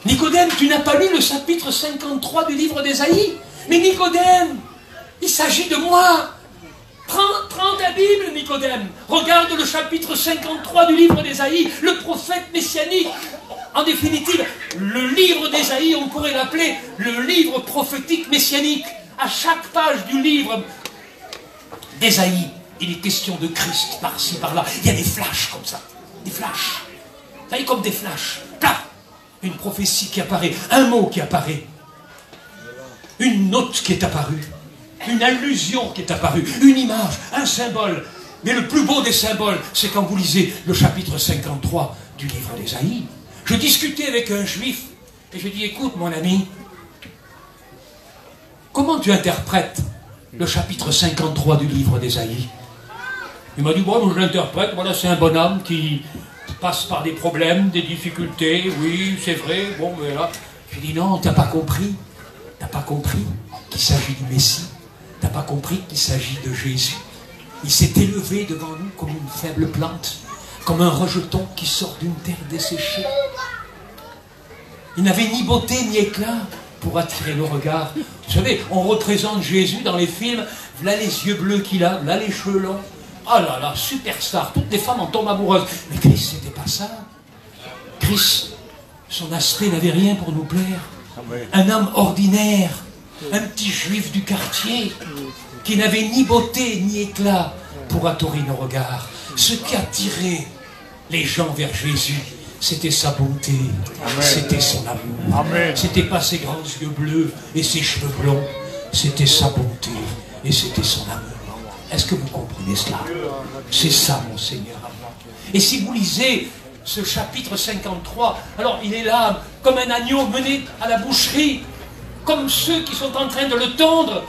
Nicodème, tu n'as pas lu le chapitre 53 du livre d'Ésaïe? Mais Nicodème, il s'agit de moi. Prends ta Bible, Nicodème. Regarde le chapitre 53 du livre d'Ésaïe, le prophète messianique. En définitive, le livre d'Ésaïe, on pourrait l'appeler le livre prophétique messianique. À chaque page du livre d'Ésaïe, il est question de Christ, par-ci, par-là. Il y a des flashs comme ça. Des flashs. Vous savez, comme des flashs. Là, une prophétie qui apparaît. Un mot qui apparaît. Une note qui est apparue. Une allusion qui est apparue. Une image. Un symbole. Mais le plus beau des symboles, c'est quand vous lisez le chapitre 53 du livre d'Ésaïe. Je discutais avec un juif. Et je dis, écoute, mon ami, comment tu interprètes le chapitre 53 du livre d'Ésaïe? Il m'a dit, bon, je l'interprète, voilà, c'est un bonhomme qui passe par des problèmes, des difficultés, oui, c'est vrai, bon, mais là... J'ai dit, non, t'as pas compris. T'as pas compris qu'il s'agit du Messie. T'as pas compris qu'il s'agit de Jésus. Il s'est élevé devant nous comme une faible plante, comme un rejeton qui sort d'une terre desséchée. Il n'avait ni beauté ni éclat pour attirer le regard. Vous savez, on représente Jésus dans les films, là les yeux bleus qu'il a, là les cheveux longs. Oh là là, superstar, toutes les femmes en tombent amoureuses. Mais Christ, c'était pas ça. Christ, son aspect n'avait rien pour nous plaire. Un homme ordinaire, un petit juif du quartier, qui n'avait ni beauté ni éclat pour attirer nos regards. Ce qui attirait les gens vers Jésus, c'était sa bonté, c'était son amour. C'était pas ses grands yeux bleus et ses cheveux blonds, c'était sa bonté et c'était son amour. Est-ce que vous comprenez cela? C'est ça, mon Seigneur. Et si vous lisez ce chapitre 53, alors il est là, comme un agneau mené à la boucherie, comme ceux qui sont en train de le tondre.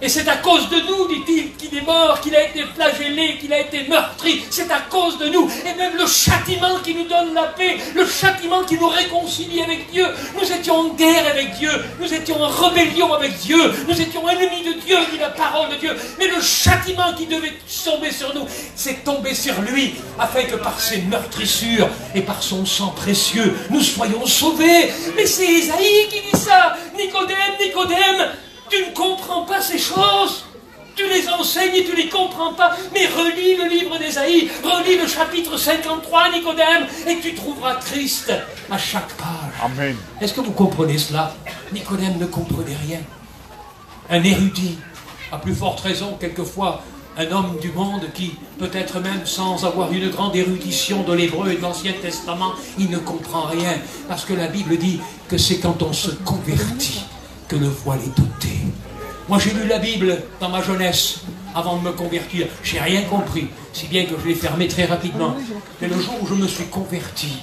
Et c'est à cause de nous, dit-il, qu'il est mort, qu'il a été flagellé, qu'il a été meurtri. C'est à cause de nous. Et même le châtiment qui nous donne la paix, le châtiment qui nous réconcilie avec Dieu. Nous étions en guerre avec Dieu. Nous étions en rébellion avec Dieu. Nous étions ennemis de Dieu, dit la parole de Dieu. Mais le châtiment qui devait tomber sur nous, c'est tombé sur lui, afin que par ses meurtrissures et par son sang précieux, nous soyons sauvés. Mais c'est Isaïe qui dit ça. Nicodème, Nicodème, tu ne comprends pas ces choses. Tu les enseignes et tu ne les comprends pas. Mais relis le livre d'Ésaïe, relis le chapitre 53, Nicodème, et tu trouveras Christ à chaque page. Amen. Est-ce que vous comprenez cela? Nicodème ne comprenait rien. Un érudit, à plus forte raison, quelquefois, un homme du monde qui, peut-être même sans avoir une grande érudition de l'hébreu et de l'Ancien Testament, il ne comprend rien. Parce que la Bible dit que c'est quand on se convertit que le voile est ôté. Moi j'ai lu la Bible dans ma jeunesse, avant de me convertir. J'ai rien compris, si bien que je l'ai fermé très rapidement. Mais le jour où je me suis converti,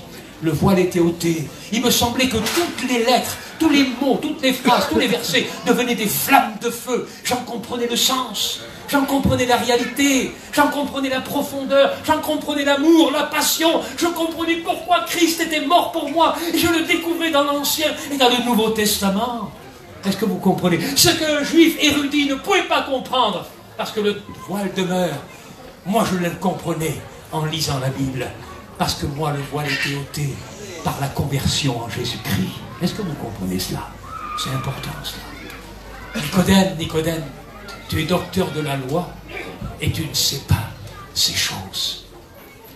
le voile était ôté. Il me semblait que toutes les lettres, tous les mots, toutes les phrases, tous les versets devenaient des flammes de feu. J'en comprenais le sens, j'en comprenais la réalité, j'en comprenais la profondeur, j'en comprenais l'amour, la passion. Je comprenais pourquoi Christ était mort pour moi. Et je le découvrais dans l'Ancien et dans le Nouveau Testament. Est-ce que vous comprenez? Ce qu'un juif érudit ne pouvait pas comprendre, parce que le voile demeure. Moi, je le comprenais en lisant la Bible, parce que moi, le voile était ôté par la conversion en Jésus-Christ. Est-ce que vous comprenez cela? C'est important, cela. Nicodème, Nicodème, tu es docteur de la loi, et tu ne sais pas ces choses.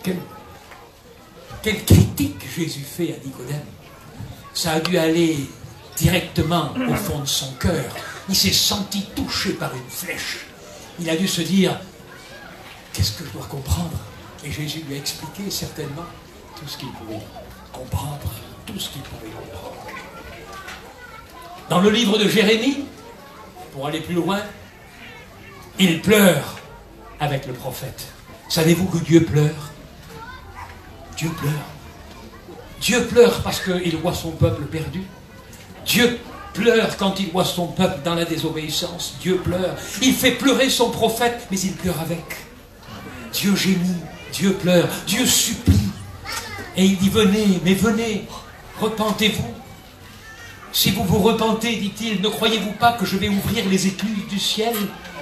Quelle critique Jésus fait à Nicodème. Ça a dû aller directement au fond de son cœur. Il s'est senti touché par une flèche. Il a dû se dire, qu'est-ce que je dois comprendre? Et Jésus lui a expliqué certainement tout ce qu'il pouvait comprendre, tout ce qu'il pouvait comprendre. Dans le livre de Jérémie, pour aller plus loin, il pleure avec le prophète. Savez-vous que Dieu pleure? Dieu pleure. Dieu pleure parce qu'il voit son peuple perdu. Dieu pleure quand il voit son peuple dans la désobéissance. Dieu pleure. Il fait pleurer son prophète, mais il pleure avec. Dieu gémit, Dieu pleure, Dieu supplie. Et il dit, venez, mais venez, repentez-vous. Si vous vous repentez, dit-il, ne croyez-vous pas que je vais ouvrir les écluses du ciel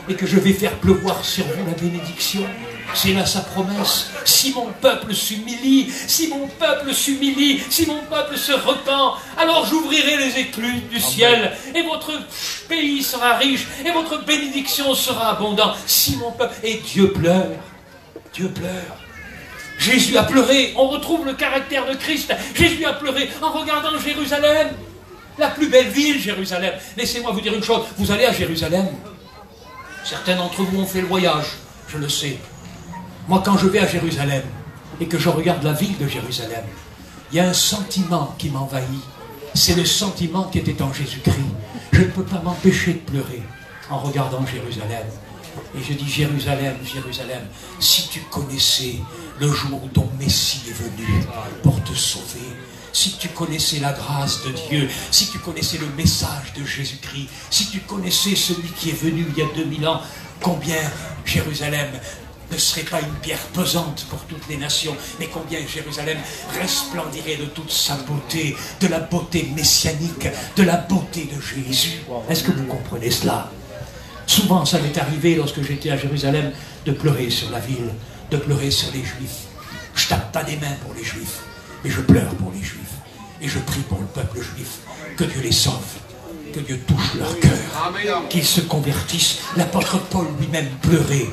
et que je vais faire pleuvoir sur vous la bénédiction? C'est là sa promesse. Si mon peuple s'humilie, si mon peuple s'humilie, si mon peuple se repent, alors j'ouvrirai les écluses du ciel et votre pays sera riche et votre bénédiction sera abondante. Si mon peuple... Et Dieu pleure. Dieu pleure. Jésus a pleuré. On retrouve le caractère de Christ. Jésus a pleuré en regardant Jérusalem. La plus belle ville, Jérusalem. Laissez-moi vous dire une chose. Vous allez à Jérusalem. Certains d'entre vous ont fait le voyage. Je le sais. Moi, quand je vais à Jérusalem et que je regarde la ville de Jérusalem, il y a un sentiment qui m'envahit. C'est le sentiment qui était en Jésus-Christ. Je ne peux pas m'empêcher de pleurer en regardant Jérusalem. Et je dis, Jérusalem, Jérusalem, si tu connaissais le jour où ton Messie est venu pour te sauver, si tu connaissais la grâce de Dieu, si tu connaissais le message de Jésus-Christ, si tu connaissais celui qui est venu il y a 2000 ans, combien Jérusalem ne serait pas une pierre pesante pour toutes les nations, mais combien Jérusalem resplendirait de toute sa beauté, de la beauté messianique, de la beauté de Jésus. Est-ce que vous comprenez cela? Souvent, ça m'est arrivé, lorsque j'étais à Jérusalem, de pleurer sur la ville, de pleurer sur les Juifs. Je tape pas des mains pour les Juifs, mais je pleure pour les Juifs. Et je prie pour le peuple juif, que Dieu les sauve, que Dieu touche leur cœur, qu'ils se convertissent. L'apôtre Paul lui-même pleurait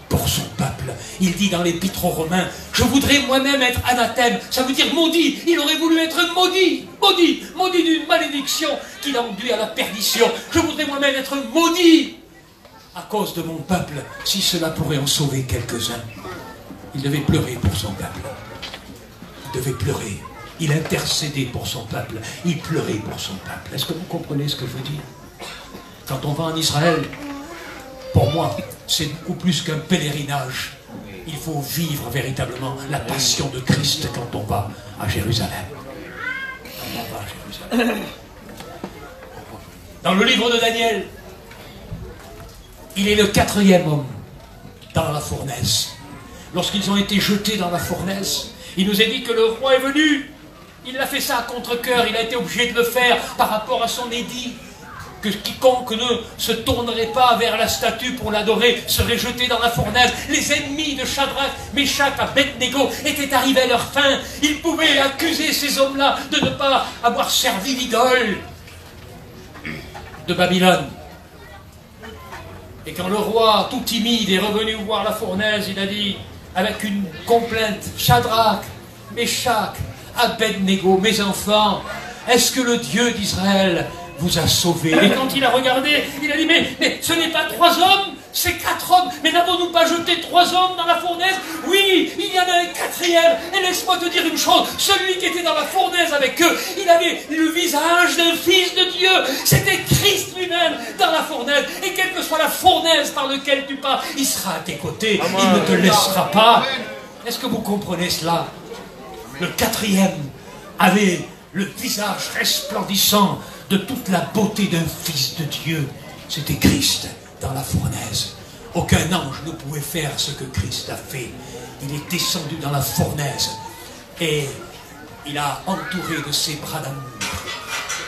pour son peuple. Il dit dans l'épître aux Romains, je voudrais moi-même être anathème, ça veut dire maudit. Il aurait voulu être maudit, maudit, maudit d'une malédiction qui l'enduit à la perdition. Je voudrais moi-même être maudit à cause de mon peuple, si cela pourrait en sauver quelques-uns. Il devait pleurer pour son peuple. Il devait pleurer. Il intercédait pour son peuple. Il pleurait pour son peuple. Est-ce que vous comprenez ce que je veux dire? Quand on va en Israël, pour moi, c'est beaucoup plus qu'un pèlerinage. Il faut vivre véritablement la passion de Christ quand on va à Jérusalem. Quand on va à Jérusalem. Dans le livre de Daniel, Il est le 4e homme dans la fournaise. Lorsqu'ils ont été jetés dans la fournaise, il nous est dit que le roi est venu. Il a fait ça à contre-cœur, il a été obligé de le faire par rapport à son édit. Que quiconque ne se tournerait pas vers la statue pour l'adorer serait jeté dans la fournaise. Les ennemis de Shadrach, Meshach, Abednego étaient arrivés à leur fin. Ils pouvaient accuser ces hommes-là de ne pas avoir servi l'idole de Babylone. Et quand le roi, tout timide, est revenu voir la fournaise, il a dit, avec une complainte, Shadrach, Meshach, Abednego, mes enfants, est-ce que le Dieu d'Israël vous a sauvés? Et quand il a regardé, il a dit, mais ce n'est pas 3 hommes, c'est 4 hommes. Mais n'avons-nous pas jeté 3 hommes dans la fournaise? Oui, il y en a un 4e. Et laisse-moi te dire une chose, celui qui était dans la fournaise avec eux, il avait le visage d'un fils de Dieu. C'était Christ lui-même dans la fournaise. Et quelle que soit la fournaise par laquelle tu pars, il sera à tes côtés. Il ne te laissera pas. Est-ce que vous comprenez cela? Le 4e avait le visage resplendissant de toute la beauté d'un fils de Dieu. C'était Christ dans la fournaise. Aucun ange ne pouvait faire ce que Christ a fait. Il est descendu dans la fournaise et il a entouré de ses bras d'amour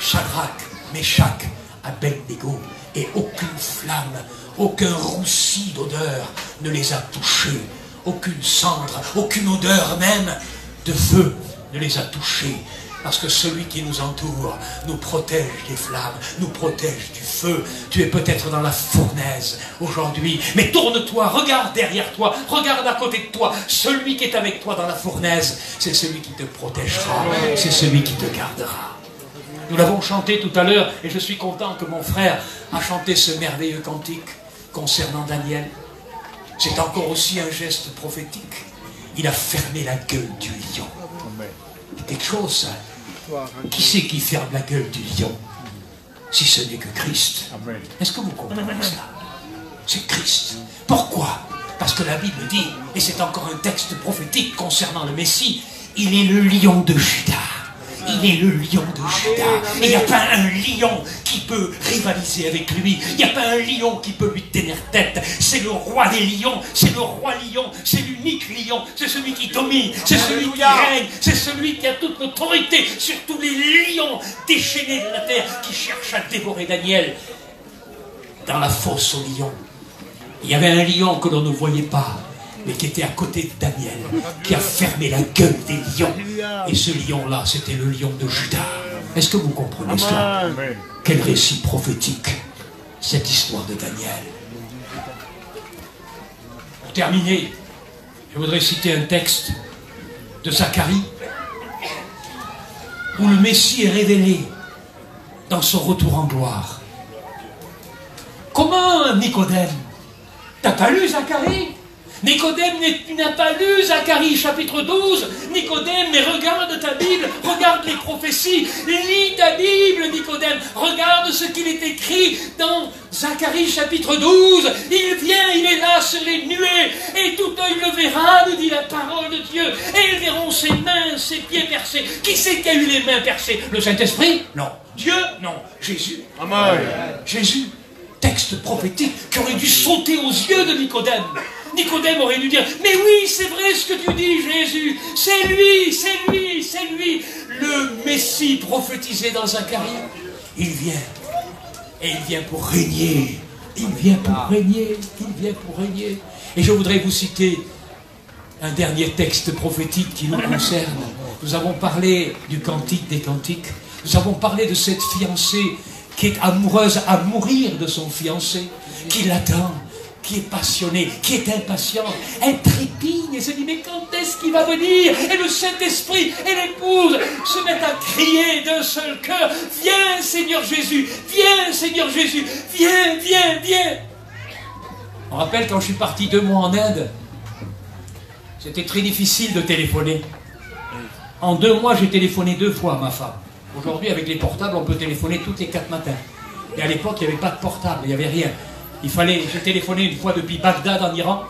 Shadrach, Meshach, Abednego, et aucune flamme, aucun roussi d'odeur ne les a touchés. Aucune cendre, aucune odeur même de feu ne les a touchés. Parce que celui qui nous entoure nous protège des flammes, nous protège du feu. Tu es peut-être dans la fournaise aujourd'hui, mais tourne-toi, regarde derrière toi, regarde à côté de toi. Celui qui est avec toi dans la fournaise, c'est celui qui te protégera, c'est celui qui te gardera. Nous l'avons chanté tout à l'heure, et je suis content que mon frère a chanté ce merveilleux cantique concernant Daniel. C'est encore aussi un geste prophétique. Il a fermé la gueule du lion. C'est quelque chose, ça. Qui c'est qui ferme la gueule du lion, si ce n'est que Christ? Est-ce que vous comprenez cela? C'est Christ. Pourquoi? Parce que la Bible dit, et c'est encore un texte prophétique concernant le Messie, il est le lion de Juda. Il est le lion de Juda. Et il n'y a pas un lion qui peut rivaliser avec lui. Il n'y a pas un lion qui peut lui tenir tête. C'est le roi des lions. C'est le roi lion. C'est l'unique lion. C'est celui qui domine. C'est celui qui règne. C'est celui qui a toute l'autorité sur tous les lions déchaînés de la terre qui cherchent à dévorer Daniel. Dans la fosse aux lions, il y avait un lion que l'on ne voyait pas, mais qui était à côté de Daniel, qui a fermé la gueule des lions. Et ce lion-là, c'était le lion de Juda. Est-ce que vous comprenez cela? Quel récit prophétique, cette histoire de Daniel. Pour terminer, je voudrais citer un texte de Zacharie, où le Messie est révélé dans son retour en gloire. Comment, Nicodème? T'as pas lu Zacharie? Nicodème, tu n'as pas lu Zacharie chapitre 12? Nicodème, mais regarde ta Bible, regarde les prophéties, lis ta Bible, Nicodème, regarde ce qu'il est écrit dans Zacharie chapitre 12. Il vient, il est là sur les nuées, et tout œil le verra, nous dit la parole de Dieu, et ils verront ses mains, ses pieds percés. Qui c'est qui a eu les mains percées? Le Saint-Esprit? Non. Dieu? Non. Jésus. Amen. Jésus. Texte prophétique qui aurait dû sauter aux yeux de Nicodème. Nicodème aurait dû dire, mais oui, c'est vrai ce que tu dis, Jésus. C'est lui, c'est lui, c'est lui. Le Messie prophétisé dans Zacharie. Il vient. Et il vient pour régner. Il vient pour régner. Il vient pour régner. Et je voudrais vous citer un dernier texte prophétique qui nous concerne. Nous avons parlé du cantique des cantiques. Nous avons parlé de cette fiancée qui est amoureuse à mourir de son fiancé, qui l'attend, qui est passionnée, qui est impatiente. Elle trépigne et se dit, mais quand est-ce qu'il va venir? Et le Saint-Esprit et l'épouse se mettent à crier d'un seul cœur, viens Seigneur Jésus, viens Seigneur Jésus, viens, viens, viens. On rappelle quand je suis parti 2 mois en Inde, c'était très difficile de téléphoner. En 2 mois, j'ai téléphoné 2 fois à ma femme. Aujourd'hui, avec les portables, on peut téléphoner toutes les 4 matins. Et à l'époque, il n'y avait pas de portable, il n'y avait rien. J'ai téléphoné une fois depuis Bagdad en Iran.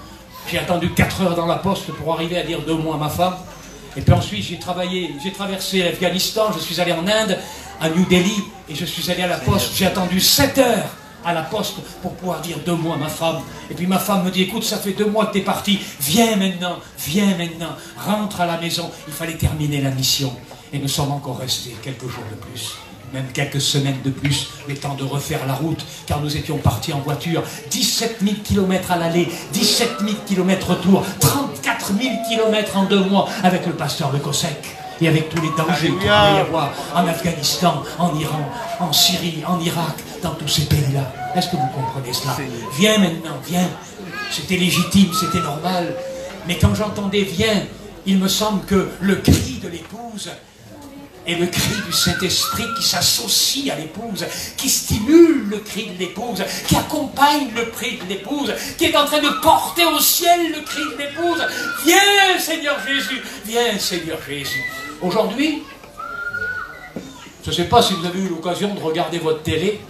J'ai attendu 4 heures dans la poste pour arriver à dire 2 mots à ma femme. Et puis ensuite, j'ai traversé l'Afghanistan, je suis allé en Inde, à New Delhi, et je suis allé à la poste. J'ai attendu 7 heures à la poste pour pouvoir dire 2 mots à ma femme. Et puis ma femme me dit, écoute, ça fait 2 mois que tu es parti, viens maintenant, rentre à la maison. Il fallait terminer la mission. Et nous sommes encore restés quelques jours de plus, même quelques semaines de plus, le temps de refaire la route, car nous étions partis en voiture, 17 000 km à l'aller, 17 000 km retour, 34 000 km en 2 mois, avec le pasteur de Cosec, et avec tous les dangers qu'il pouvait y avoir en Afghanistan, en Iran, en Syrie, en Irak, dans tous ces pays-là. Est-ce que vous comprenez cela? Viens maintenant, viens. C'était légitime, c'était normal. Mais quand j'entendais viens, il me semble que le cri de l'épouse et le cri du Saint-Esprit qui s'associe à l'épouse, qui stimule le cri de l'épouse, qui accompagne le cri de l'épouse, qui est en train de porter au ciel le cri de l'épouse. Viens Seigneur Jésus, viens Seigneur Jésus. Aujourd'hui, je ne sais pas si vous avez eu l'occasion de regarder votre télé,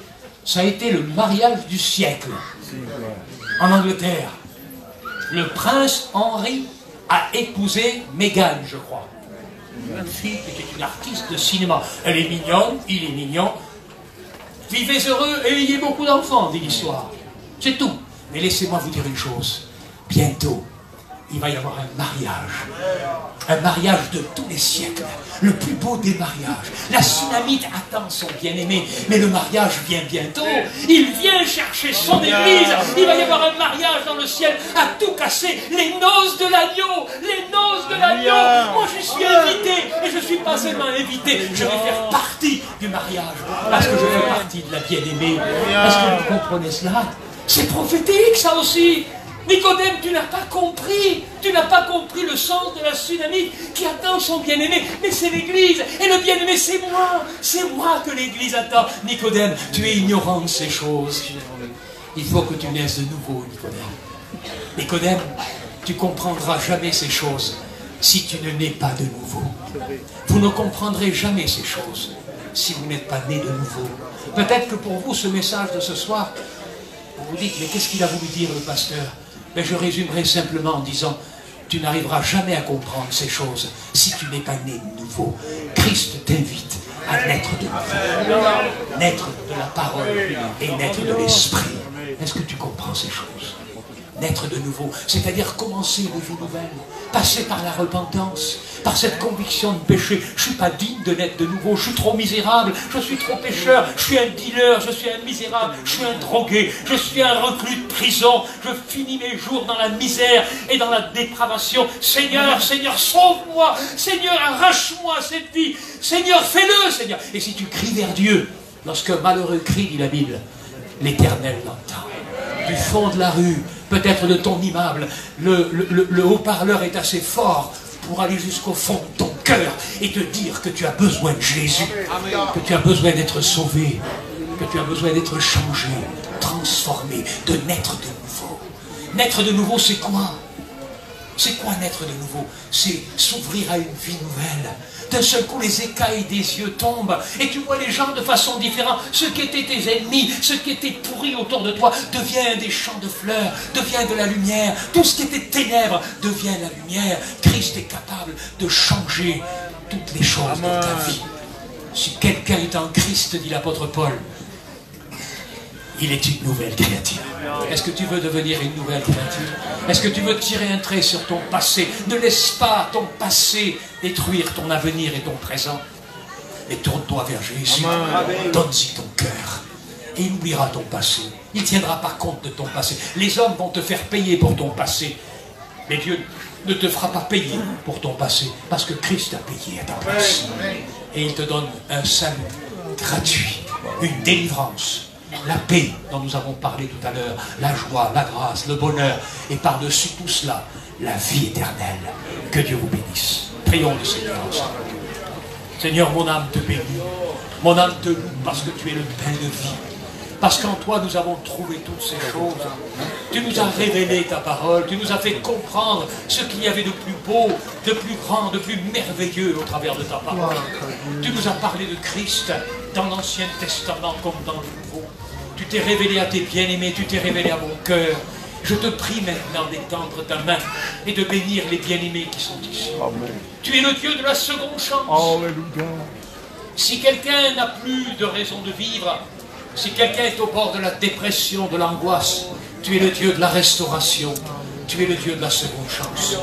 ça a été le mariage du siècle en Angleterre. Le prince Henri a épousé Meghan, je crois. Une fille qui était une artiste de cinéma. Elle est mignonne, il est mignon. Vivez heureux et ayez beaucoup d'enfants, dit l'histoire. C'est tout. Mais laissez-moi vous dire une chose. Bientôt, il va y avoir un mariage. Un mariage de tous les siècles. Le plus beau des mariages. La Sunamite attend son bien-aimé. Mais le mariage vient bientôt. Il vient chercher son église. Il va y avoir un mariage dans le ciel à tout casser. Les noces de l'agneau. Les noces de l'agneau. Moi, je suis invité. Et je ne suis pas seulement invité. Je vais faire partie du mariage. Parce que je fais partie de la bien-aimée. Est-ce que vous comprenez cela? C'est prophétique, ça aussi. Nicodème, tu n'as pas compris. Tu n'as pas compris le sens de la Sunamite qui attend son bien-aimé. Mais c'est l'Église. Et le bien-aimé, c'est moi. C'est moi que l'Église attend. Nicodème, tu es ignorant de ces choses. Il faut que tu naisses de nouveau, Nicodème. Nicodème, tu comprendras jamais ces choses si tu ne nais pas de nouveau. Vous ne comprendrez jamais ces choses si vous n'êtes pas né de nouveau. Peut-être que pour vous, ce message de ce soir, vous vous dites, mais qu'est-ce qu'il a voulu dire le pasteur? Mais je résumerai simplement en disant, tu n'arriveras jamais à comprendre ces choses si tu n'es pas né de nouveau. Christ t'invite à naître de nouveau, naître de la parole et naître de l'esprit. Est-ce que tu comprends ces choses? Naître de nouveau, c'est-à-dire commencer une vie nouvelle, passer par la repentance, par cette conviction de péché. Je ne suis pas digne de naître de nouveau, je suis trop misérable, je suis trop pécheur, je suis un dealer, je suis un misérable, je suis un drogué, je suis un reclus de prison, je finis mes jours dans la misère et dans la dépravation. Seigneur, Seigneur, sauve-moi, Seigneur, arrache-moi cette vie, Seigneur, fais-le, Seigneur. Et si tu cries vers Dieu, lorsqu'un malheureux crie, dit la Bible, l'Éternel l'entend. Du fond de la rue, peut-être de ton immeuble, le haut-parleur est assez fort pour aller jusqu'au fond de ton cœur et te dire que tu as besoin de Jésus, que tu as besoin d'être sauvé, que tu as besoin d'être changé, transformé, de naître de nouveau. Naître de nouveau, c'est quoi? C'est quoi naître de nouveau? C'est s'ouvrir à une vie nouvelle. D'un seul coup, les écailles des yeux tombent et tu vois les gens de façon différente. Ceux qui étaient tes ennemis, ceux qui étaient pourris autour de toi, devient des champs de fleurs, devient de la lumière. Tout ce qui était ténèbres devient la lumière. Christ est capable de changer toutes les choses dans ta vie. Si quelqu'un est en Christ, dit l'apôtre Paul, il est une nouvelle créature. Est-ce que tu veux devenir une nouvelle créature? Est-ce que tu veux tirer un trait sur ton passé? Ne laisse pas ton passé détruire ton avenir et ton présent. Et tourne-toi vers Jésus. Donne-y ton cœur. Et il oubliera ton passé. Il ne tiendra pas compte de ton passé. Les hommes vont te faire payer pour ton passé. Mais Dieu ne te fera pas payer pour ton passé. Parce que Christ a payé à ta place. Et il te donne un salut gratuit. Une délivrance. La paix dont nous avons parlé tout à l'heure, la joie, la grâce, le bonheur, et par-dessus tout cela, la vie éternelle. Que Dieu vous bénisse. Prions le Seigneur ensemble. Seigneur, mon âme te bénit. Mon âme te loue parce que tu es le pain de vie. Parce qu'en toi, nous avons trouvé toutes ces choses. Tu nous as révélé ta parole. Tu nous as fait comprendre ce qu'il y avait de plus beau, de plus grand, de plus merveilleux au travers de ta parole. Tu nous as parlé de Christ dans l'Ancien Testament comme dans le Nouveau. Tu t'es révélé à tes bien-aimés, tu t'es révélé à mon cœur. Je te prie maintenant d'étendre ta main et de bénir les bien-aimés qui sont ici. Amen. Tu es le Dieu de la seconde chance. Alléluia. Si quelqu'un n'a plus de raison de vivre, Si quelqu'un est au bord de la dépression, de l'angoisse, tu es le Dieu de la restauration. Tu es le Dieu de la seconde chance.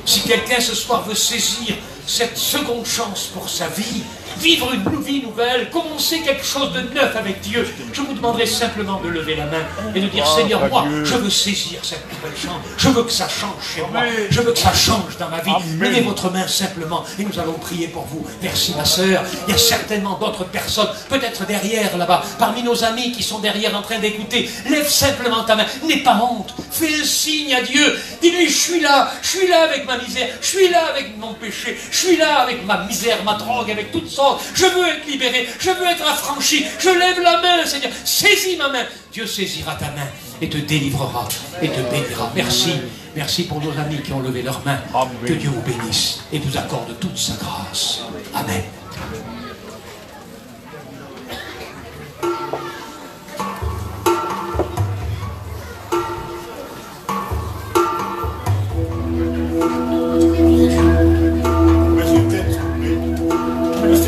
Si quelqu'un ce soir veut saisir cette seconde chance pour sa vie, vivre une vie nouvelle, commencer quelque chose de neuf avec Dieu, je vous demanderai simplement de lever la main et de dire, Seigneur, moi, je veux saisir cette nouvelle chance. Je veux que ça change chez moi. Je veux que ça change dans ma vie. Levez votre main simplement et nous allons prier pour vous. Merci ma sœur. Il y a certainement d'autres personnes, peut-être derrière là-bas, parmi nos amis qui sont derrière en train d'écouter. Lève simplement ta main. N'aie pas honte. Fais un signe à Dieu. Dis-lui, je suis là avec ma misère. Je suis là avec mon péché. Je suis là avec ma misère, ma drogue, avec toutes sortes. Je veux être libéré, je veux être affranchi, je lève la main, Seigneur, saisis ma main. Dieu saisira ta main et te délivrera et te bénira. Merci, merci pour nos amis qui ont levé leurs mains. Que Dieu vous bénisse et vous accorde toute sa grâce. Amen.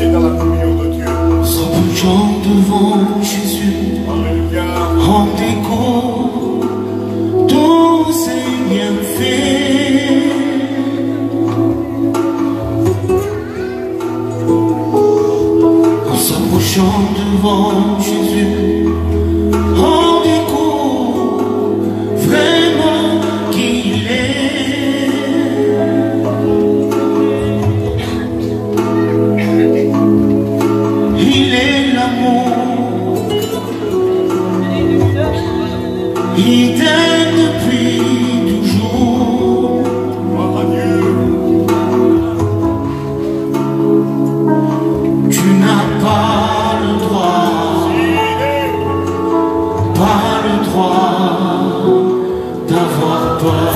Dans la communion de Dieu. S'approchant devant Jésus, en déco tous ses bienfaits. En s'approchant devant Jésus, en déco vraiment qu'il est. Il t'aime depuis toujours. Tu n'as pas le droit d'avoir peur.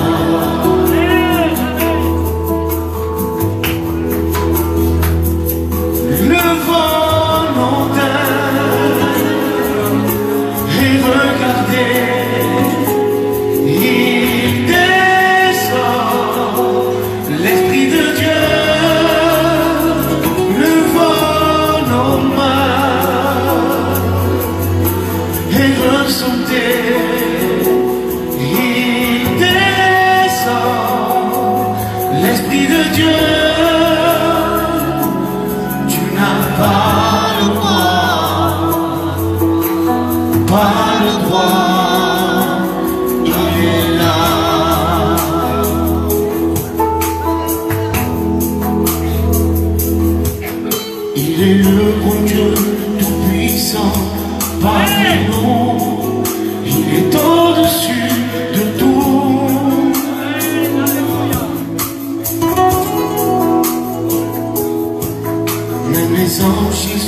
Le volontaire et regardez.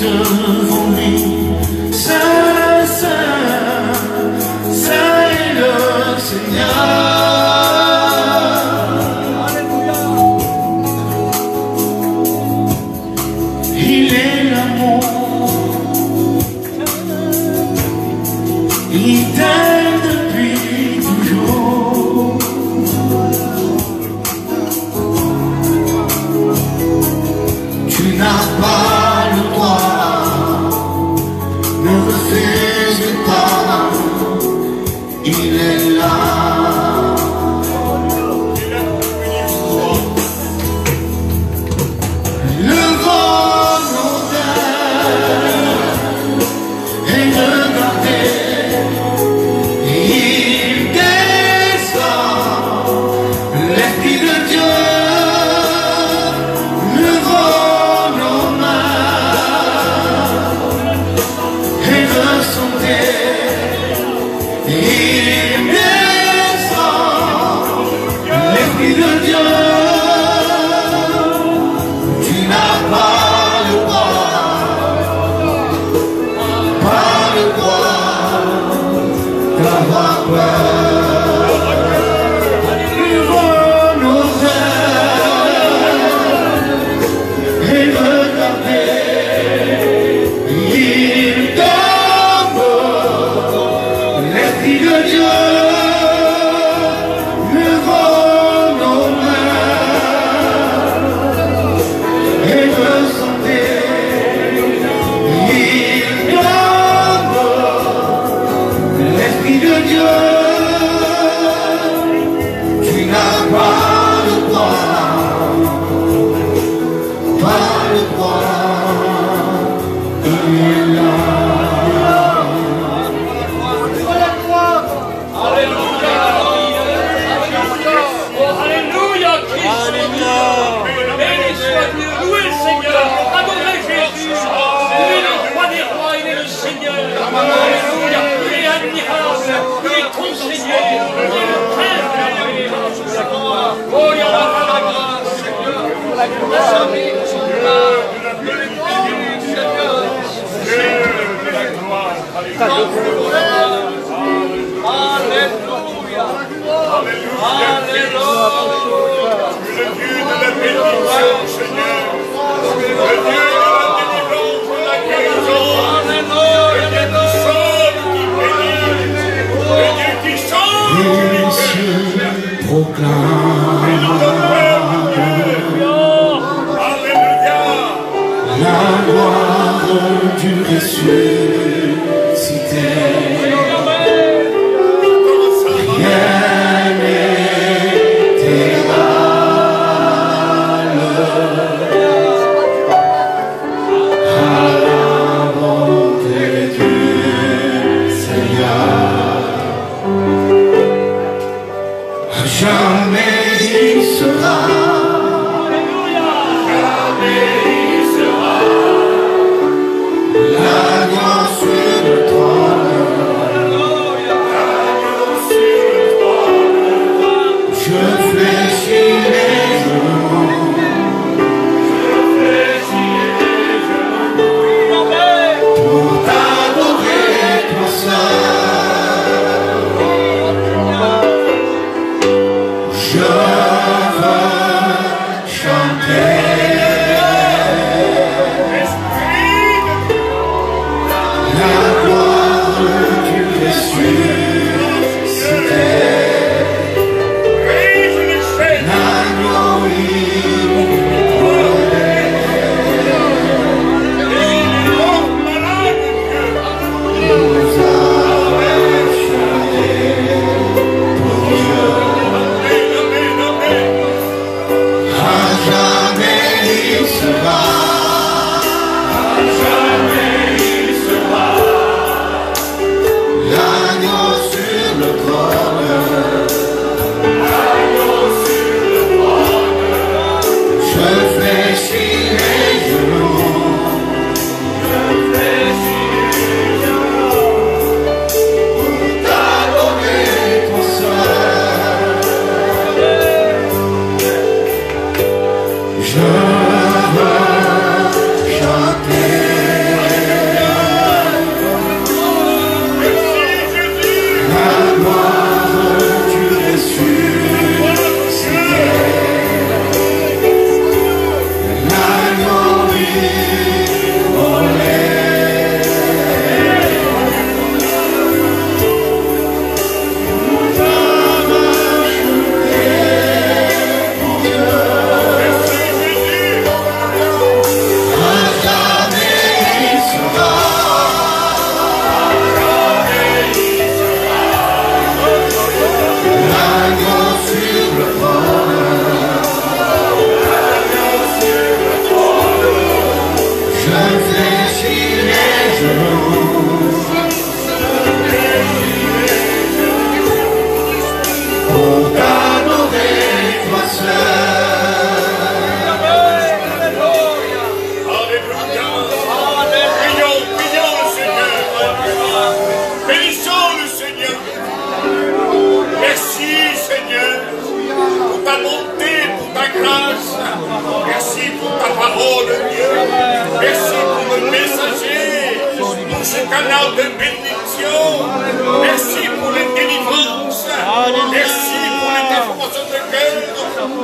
Devant lui, Saint, Saint, Saint est le Seigneur. Il est l'amour, il t'aime depuis toujours. Tu n'as pas le droit de refaire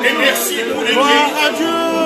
Et merci pour les